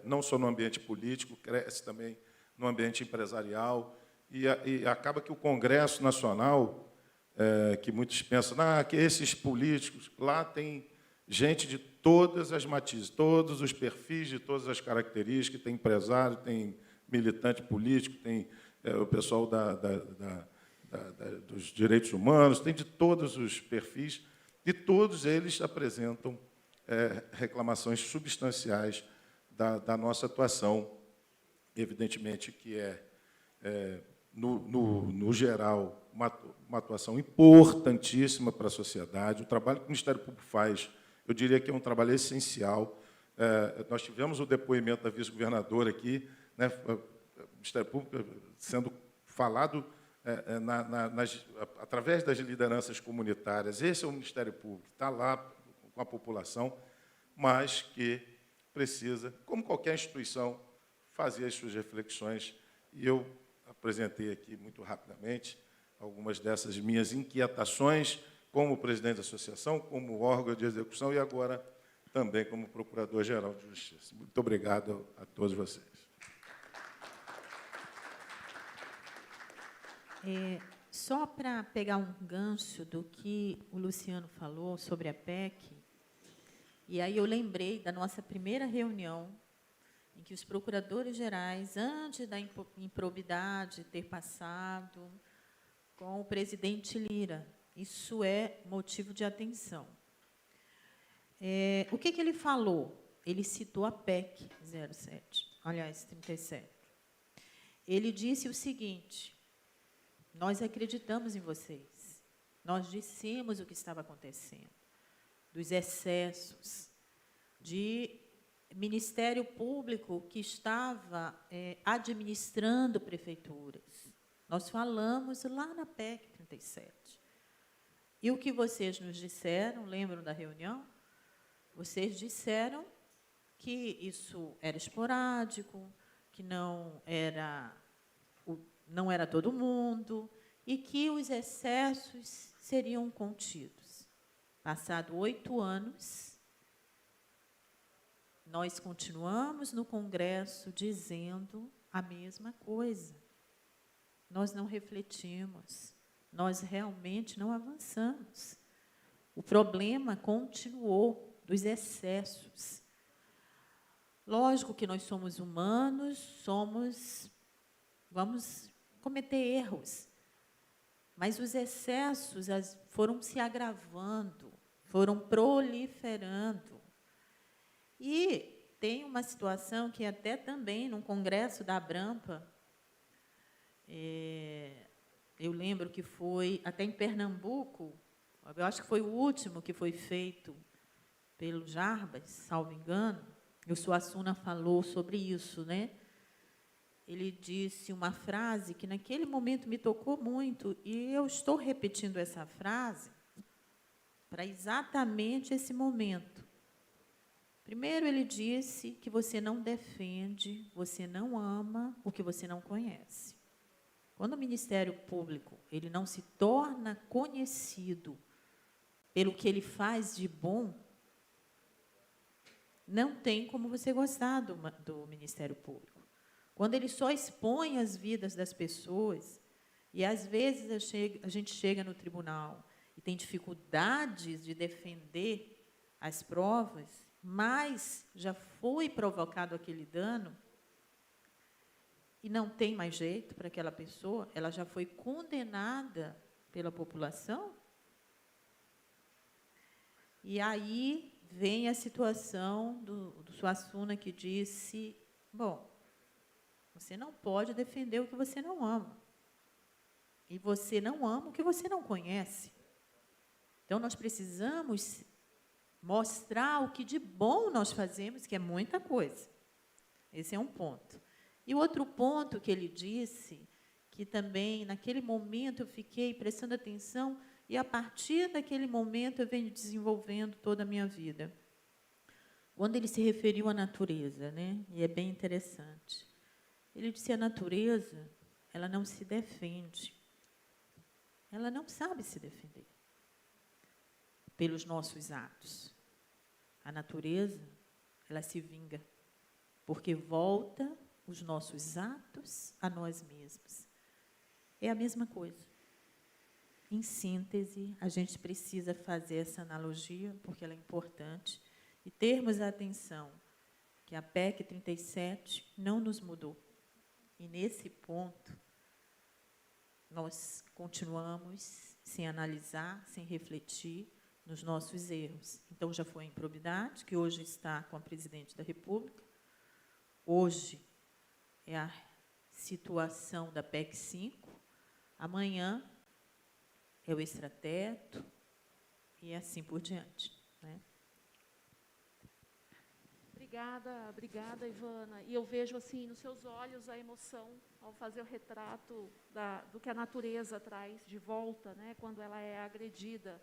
não só no ambiente político, cresce também no ambiente empresarial, e acaba que o Congresso Nacional, que muitos pensam, que esses políticos, lá tem gente de todas as matizes, todos os perfis, de todas as características, tem empresário, tem militante político, tem o pessoal dos direitos humanos, tem de todos os perfis, e todos eles apresentam reclamações substanciais da nossa atuação. Evidentemente que no geral, uma atuação importantíssima para a sociedade. O trabalho que o Ministério Público faz, eu diria que é um trabalho essencial. Nós tivemos o depoimento da vice-governadora aqui, né, o Ministério Público sendo falado através das lideranças comunitárias. Esse é o Ministério Público, está lá com a população, mas que precisa, como qualquer instituição, fazer as suas reflexões. E eu apresentei aqui, muito rapidamente, algumas dessas minhas inquietações, como presidente da associação, como órgão de execução e agora também como Procurador-Geral de Justiça. Muito obrigado a todos vocês. Só para pegar um gancho do que o Luciano falou sobre a PEC, e aí eu lembrei da nossa primeira reunião, em que os procuradores gerais, antes da improbidade ter passado, com o presidente Lira, isso é motivo de atenção. O que ele falou? Ele citou a PEC 37. Ele disse o seguinte: nós acreditamos em vocês, nós dissemos o que estava acontecendo, dos excessos, de Ministério Público que estava administrando prefeituras. Nós falamos lá na PEC 37. E o que vocês nos disseram, lembram da reunião? Vocês disseram que isso era esporádico, que não era todo mundo, e que os excessos seriam contidos. Passado 8 anos, nós continuamos no Congresso dizendo a mesma coisa. Nós não refletimos, nós realmente não avançamos. O problema continuou dos excessos. Lógico que nós somos humanos, vamos cometer erros, mas os excessos foram se agravando, foram proliferando. E tem uma situação que até também, num congresso da Abrampa, eu lembro que foi até em Pernambuco, eu acho que foi o último que foi feito pelo Jarbas, salvo engano, e o Suassuna falou sobre isso, né? Ele disse uma frase que naquele momento me tocou muito, e eu estou repetindo essa frase para exatamente esse momento. Primeiro, ele disse que você não defende, você não ama o que você não conhece. Quando o Ministério Público ele não se torna conhecido pelo que ele faz de bom, não tem como você gostar do Ministério Público. Quando ele só expõe as vidas das pessoas, e às vezes a gente chega no tribunal e tem dificuldades de defender as provas, mas já foi provocado aquele dano, e não tem mais jeito para aquela pessoa, ela já foi condenada pela população. E aí vem a situação do Suassuna, que disse, bom, você não pode defender o que você não ama. E você não ama o que você não conhece. Então, nós precisamos mostrar o que de bom nós fazemos, que é muita coisa. Esse é um ponto. E o outro ponto que ele disse, que também, naquele momento, eu fiquei prestando atenção, e, a partir daquele momento, eu venho desenvolvendo toda a minha vida. Quando ele se referiu à natureza, né? E é bem interessante. Ele disse, a natureza, ela não se defende. Ela não sabe se defender pelos nossos atos. A natureza, ela se vinga, porque volta os nossos atos a nós mesmos. É a mesma coisa. Em síntese, a gente precisa fazer essa analogia, porque ela é importante, e termos a atenção que a PEC 37 não nos mudou. E, nesse ponto, nós continuamos sem analisar, sem refletir nos nossos erros. Então, já foi a improbidade, que hoje está com a presidente da República. Hoje é a situação da PEC 5. Amanhã é o extrateto e assim por diante, né? Obrigada, Ivana. E eu vejo assim nos seus olhos a emoção ao fazer o retrato do que a natureza traz de volta, né, quando ela é agredida.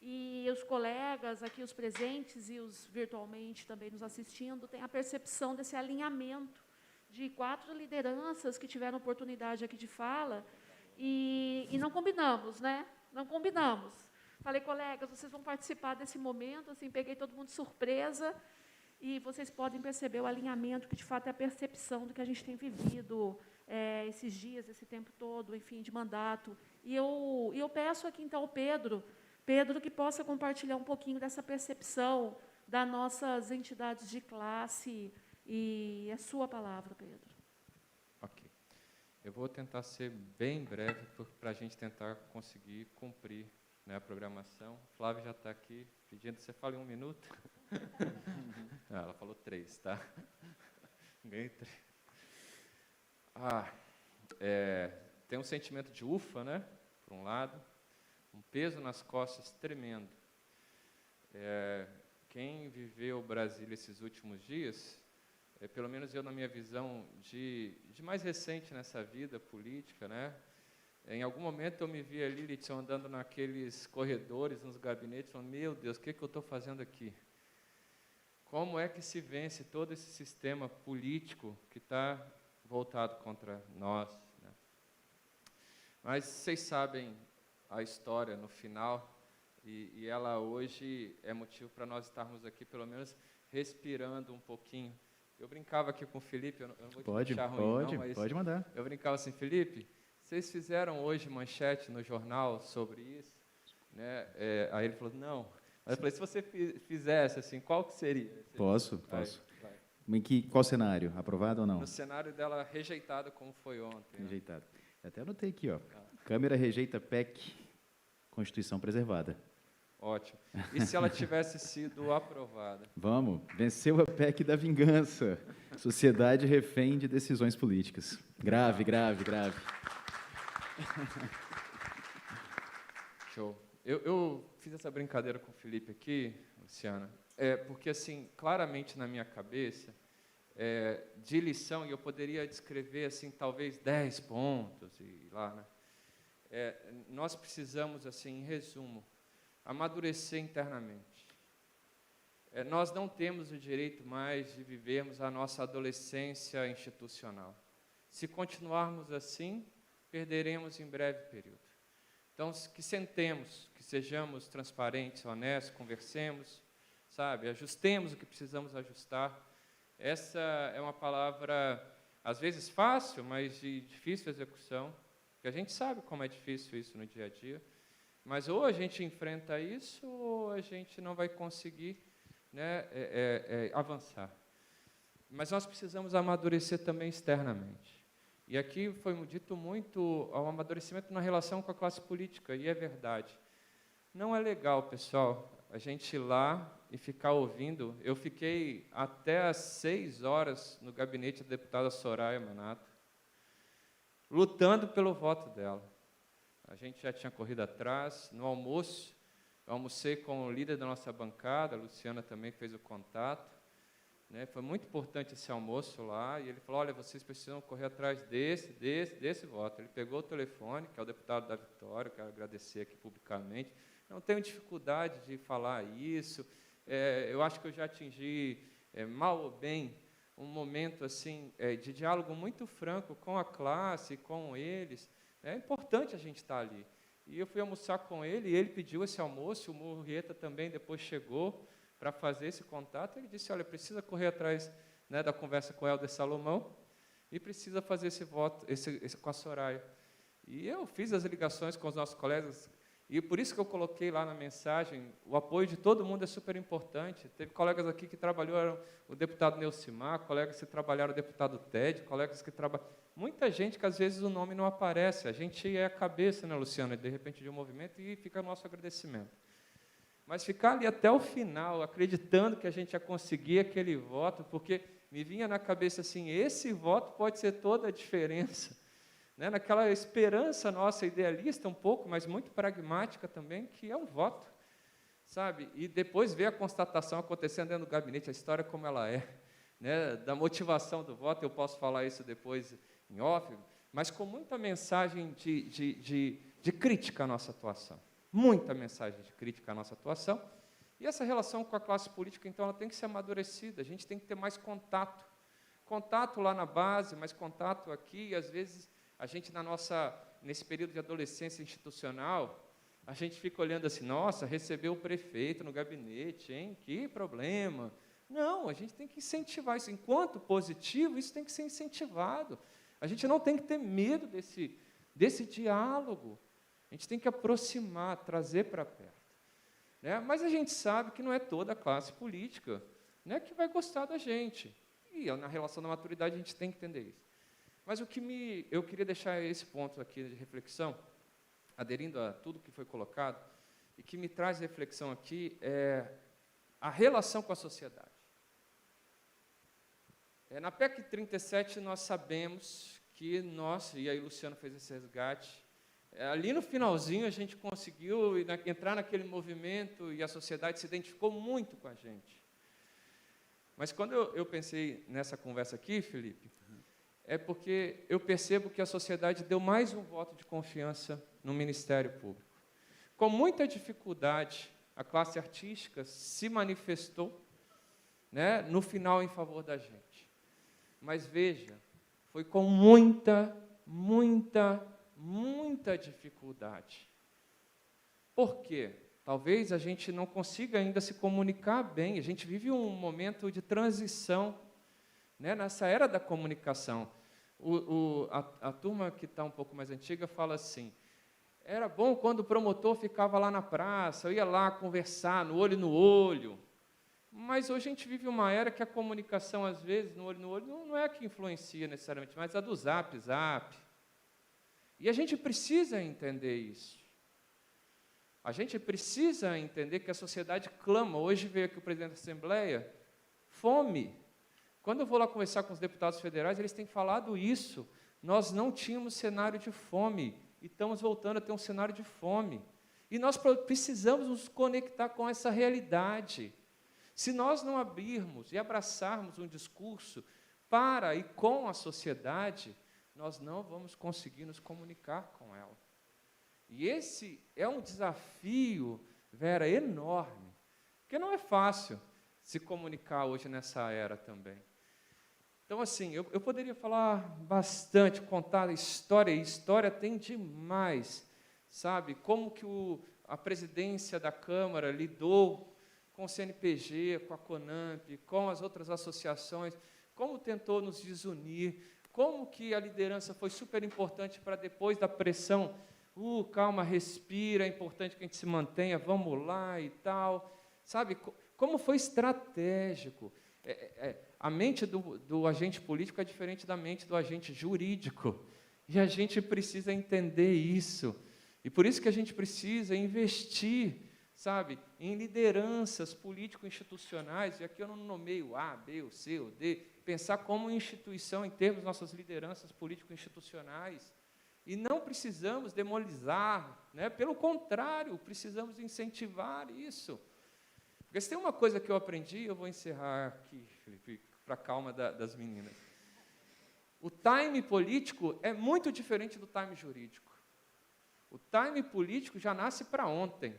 E os colegas aqui, os presentes e os virtualmente também nos assistindo, têm a percepção desse alinhamento de 4 lideranças que tiveram oportunidade aqui de fala e não combinamos, né? Não combinamos. Falei, colegas, vocês vão participar desse momento, assim, peguei todo mundo de surpresa. E vocês podem perceber o alinhamento, que, de fato, é a percepção do que a gente tem vivido esses dias, esse tempo todo, enfim, de mandato. E eu peço aqui, então, ao Pedro, que possa compartilhar um pouquinho dessa percepção das nossas entidades de classe. E é sua palavra, Pedro. Ok. Eu vou tentar ser bem breve para a gente tentar conseguir cumprir, né, a programação. Flávia já está aqui pedindo, você fala em 1 minuto? Não, ela falou 3, tá? Ganhei 3. Tem um sentimento de ufa, né? Por um lado, um peso nas costas tremendo. Quem viveu Brasília esses últimos dias, pelo menos eu, na minha visão de mais recente nessa vida política, né? Em algum momento eu me vi ali, Lidson, andando naqueles corredores, nos gabinetes, falando, meu Deus, o que eu estou fazendo aqui? Como é que se vence todo esse sistema político que está voltado contra nós, né? Mas vocês sabem a história no final, e ela hoje é motivo para nós estarmos aqui, pelo menos, respirando um pouquinho. Eu brincava aqui com o Felipe, eu não vou te deixar ruim, não, mas pode mandar. eu brincava assim, Felipe, vocês fizeram hoje manchete no jornal sobre isso? Né? Aí ele falou, não. Aí eu falei, se você fizesse, assim, qual que seria? Posso. Vai. Qual cenário? Aprovado ou não? No cenário dela rejeitada, como foi ontem. Né? Rejeitado. Eu até anotei aqui, ó. Câmara rejeita PEC, Constituição preservada. Ótimo. E se ela tivesse sido aprovada? Vamos, venceu a PEC da vingança. Sociedade refém de decisões políticas. Grave. Show. Eu fiz essa brincadeira com o Felipe aqui, Luciana, porque, assim, claramente na minha cabeça, de lição, e eu poderia descrever, assim, talvez 10 pontos, e lá, né? Nós precisamos, assim, em resumo, amadurecer internamente. Nós não temos o direito mais de vivermos a nossa adolescência institucional. Se continuarmos assim, perderemos em breve período. Então, que sentemos, que sejamos transparentes, honestos, conversemos, sabe, ajustemos o que precisamos ajustar. Essa é uma palavra, às vezes, fácil, mas de difícil execução, porque a gente sabe como é difícil isso no dia a dia, mas ou a gente enfrenta isso, ou a gente não vai conseguir, né, avançar. Mas nós precisamos amadurecer também externamente. E aqui foi dito muito ao amadurecimento na relação com a classe política, e é verdade. Não é legal, pessoal, a gente ir lá e ficar ouvindo. Eu fiquei até às 6 horas no gabinete da deputada Soraya Manato, lutando pelo voto dela. A gente já tinha corrido atrás. No almoço, eu almocei com o líder da nossa bancada, a Luciana também fez o contato. Né? Foi muito importante esse almoço lá, e ele falou, olha, vocês precisam correr atrás desse voto. Ele pegou o telefone, que é o deputado da Vitória, quero agradecer aqui publicamente. Não tenho dificuldade de falar isso, eu acho que eu já atingi, mal ou bem, um momento assim, de diálogo muito franco com a classe, com eles. É importante a gente estar ali. E eu fui almoçar com ele, e ele pediu esse almoço, o Murrieta também depois chegou para fazer esse contato. Ele disse, olha, precisa correr atrás, né, da conversa com o Helder Salomão e precisa fazer esse voto com a Soraya. E eu fiz as ligações com os nossos colegas, e por isso que eu coloquei lá na mensagem, o apoio de todo mundo é super importante. Teve colegas aqui que trabalharam o deputado Neucimar, colegas que trabalharam o deputado Ted, colegas que trabalham... Muita gente que, às vezes, o nome não aparece. A gente é a cabeça, né, Luciana, de repente, de um movimento, e fica o nosso agradecimento. Mas ficar ali até o final, acreditando que a gente ia conseguir aquele voto, porque me vinha na cabeça assim, esse voto pode ser toda a diferença. Né? Naquela esperança nossa, idealista um pouco, mas muito pragmática também, que é um voto. Sabe? E depois ver a constatação acontecendo dentro do gabinete, a história como ela é, né? Da motivação do voto, eu posso falar isso depois em off, mas com muita mensagem de crítica à nossa atuação. Muita mensagem de crítica à nossa atuação. E essa relação com a classe política, então, ela tem que ser amadurecida. A gente tem que ter mais contato. Contato lá na base, mais contato aqui. E, às vezes, a gente, nesse período de adolescência institucional, a gente fica olhando assim, nossa, recebeu o prefeito no gabinete, hein? Que problema. Não, a gente tem que incentivar isso. Enquanto positivo, isso tem que ser incentivado. A gente não tem que ter medo desse diálogo. A gente tem que aproximar, trazer para perto. Né? Mas a gente sabe que não é toda a classe política, né, que vai gostar da gente. E na relação da maturidade a gente tem que entender isso. Mas eu queria deixar esse ponto aqui de reflexão, aderindo a tudo que foi colocado, e que me traz reflexão aqui, a relação com a sociedade. Na PEC 37, nós sabemos que nós, e aí o Luciano fez esse resgate, ali no finalzinho a gente conseguiu entrar naquele movimento e a sociedade se identificou muito com a gente. Mas quando eu pensei nessa conversa aqui, Felipe, é porque eu percebo que a sociedade deu mais um voto de confiança no Ministério Público. Com muita dificuldade, a classe artística se manifestou, né, no final em favor da gente. Mas veja, foi com muita dificuldade. Por quê? Talvez a gente não consiga ainda se comunicar bem. A gente vive um momento de transição, né, nessa era da comunicação. A turma que está um pouco mais antiga fala assim, era bom quando o promotor ficava lá na praça, eu ia lá conversar, no olho, mas hoje a gente vive uma era que a comunicação, às vezes, no olho, não é a que influencia necessariamente, mas a do zap. E a gente precisa entender isso. A gente precisa entender que a sociedade clama. Hoje veio aqui o presidente da Assembleia, fome. Quando eu vou lá conversar com os deputados federais, eles têm falado isso. Nós não tínhamos cenário de fome, e estamos voltando a ter um cenário de fome. E nós precisamos nos conectar com essa realidade. Se nós não abrirmos e abraçarmos um discurso para e com a sociedade, nós não vamos conseguir nos comunicar com ela. E esse é um desafio, Vera, enorme, porque não é fácil se comunicar hoje nessa era também. Então, assim, eu poderia falar bastante, contar a história, e história tem demais, sabe? Como que a presidência da Câmara lidou com o CNPG, com a CONAMP, com as outras associações, como tentou nos desunir, como que a liderança foi super importante para depois da pressão, calma, respira, é importante que a gente se mantenha, vamos lá e tal, sabe? Como foi estratégico. A mente do agente político é diferente da mente do agente jurídico, e a gente precisa entender isso, e por isso que a gente precisa investir, sabe, em lideranças político-institucionais, e aqui eu não nomeio A, B, ou C, ou D, pensar como instituição em termos de nossas lideranças político-institucionais, e não precisamos demonizar, né? Pelo contrário, precisamos incentivar isso. Porque se tem uma coisa que eu aprendi, eu vou encerrar aqui, Felipe, para a calma das meninas. O time político é muito diferente do time jurídico. O time político já nasce para ontem.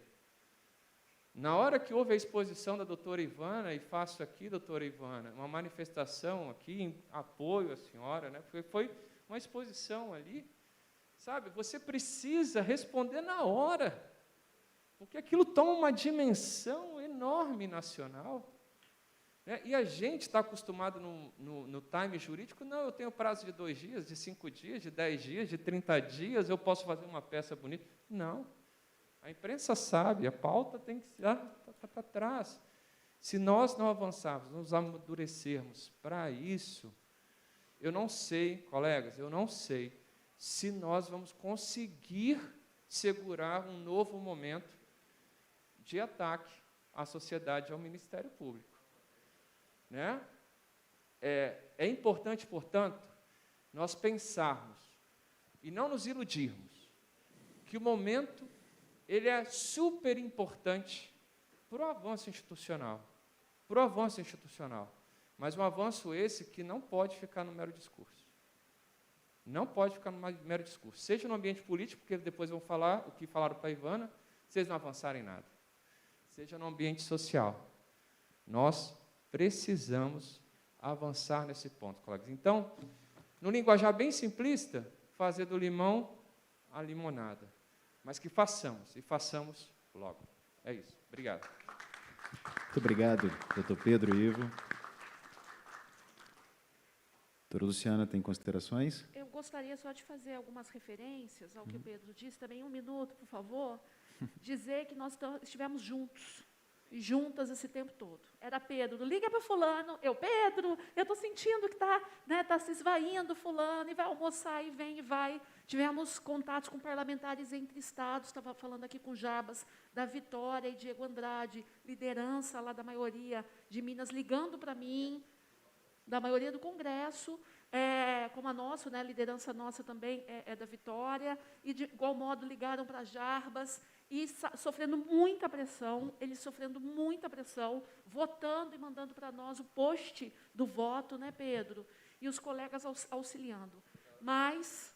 Na hora que houve a exposição da doutora Ivana, e faço aqui, doutora Ivana, uma manifestação aqui em apoio à senhora, né? Foi uma exposição ali, sabe? Você precisa responder na hora, porque aquilo toma uma dimensão enorme nacional, né? E a gente está acostumado no time jurídico, não, eu tenho prazo de 2 dias, de 5 dias, de 10 dias, de 30 dias, eu posso fazer uma peça bonita. Não. A imprensa sabe, a pauta tem que estar para trás. Se nós não avançarmos, nos amadurecermos para isso, eu não sei, colegas, eu não sei se nós vamos conseguir segurar um novo momento de ataque à sociedade e ao Ministério Público. Né? É importante, portanto, nós pensarmos e não nos iludirmos que o momento ele é super importante para o avanço institucional, mas um avanço esse que não pode ficar no mero discurso. Não pode ficar no mero discurso. Seja no ambiente político, porque depois vão falar o que falaram para a Ivana, vocês não avançarem nada. Seja no ambiente social. Nós precisamos avançar nesse ponto, colegas. Então, no linguajar bem simplista, fazer do limão a limonada. Mas que façamos, e façamos logo. É isso. Obrigado. Muito obrigado, doutor Pedro e Ivo. Doutora Luciana, tem considerações? Eu gostaria só de fazer algumas referências ao que o Pedro disse, também 1 minuto, por favor. Dizer que nós estivemos juntos, e juntas esse tempo todo. Era Pedro, liga para fulano, Pedro, eu estou sentindo que está se esvaindo fulano, e vai almoçar, e vem, e vai. Tivemos contatos com parlamentares entre estados, estava falando aqui com Jabas, da Vitória e Diego Andrade, liderança lá da maioria de Minas, ligando para mim, da maioria do Congresso, como a nossa, né, a liderança nossa também é da Vitória, e de igual modo ligaram para Jarbas, e sofrendo muita pressão, eles sofrendo muita pressão, votando e mandando para nós o post do voto, né, Pedro? e os colegas auxiliando. Mas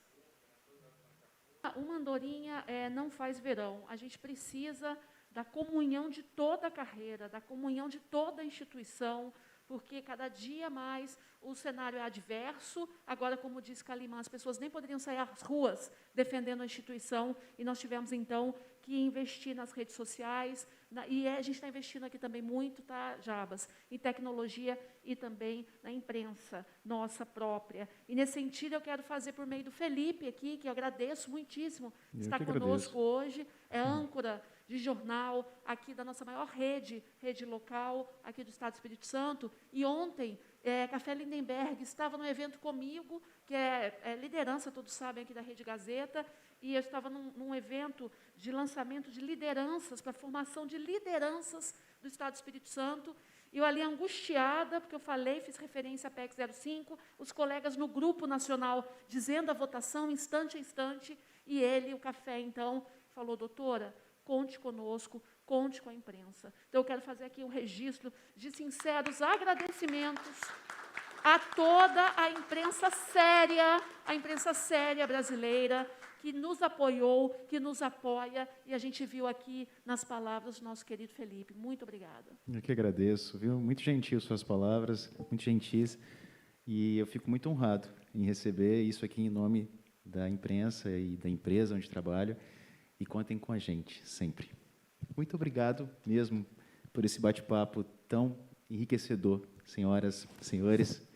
uma andorinha não faz verão. A gente precisa da comunhão de toda a carreira, da comunhão de toda a instituição, porque cada dia mais o cenário é adverso. Agora, como disse Calimã, as pessoas nem poderiam sair às ruas defendendo a instituição, e nós tivemos, então, que investir nas redes sociais, e a gente está investindo aqui também muito, tá, Jabas, em tecnologia e também na imprensa nossa própria. E, nesse sentido, eu quero fazer por meio do Felipe aqui, que eu agradeço muitíssimo, está conosco hoje, é âncora de jornal aqui da nossa maior rede local aqui do Estado do Espírito Santo. E ontem, Café Lindenberg estava num evento comigo, que é liderança, todos sabem, aqui da Rede Gazeta, e eu estava num evento de lançamento de lideranças, para a formação de lideranças do Estado do Espírito Santo, e eu ali angustiada, porque eu falei, fiz referência à PEC 05, os colegas no Grupo Nacional dizendo a votação, instante a instante, e ele, o Café, então, falou: doutora, conte conosco, conte com a imprensa. Então, eu quero fazer aqui um registro de sinceros agradecimentos a toda a imprensa séria brasileira, que nos apoiou, que nos apoia, e a gente viu aqui nas palavras do nosso querido Felipe. Muito obrigada. Eu que agradeço, viu? Muito gentil suas palavras, muito gentis, e eu fico muito honrado em receber isso aqui em nome da imprensa e da empresa onde trabalho, e contem com a gente, sempre. Muito obrigado mesmo por esse bate-papo tão enriquecedor, senhoras, senhores.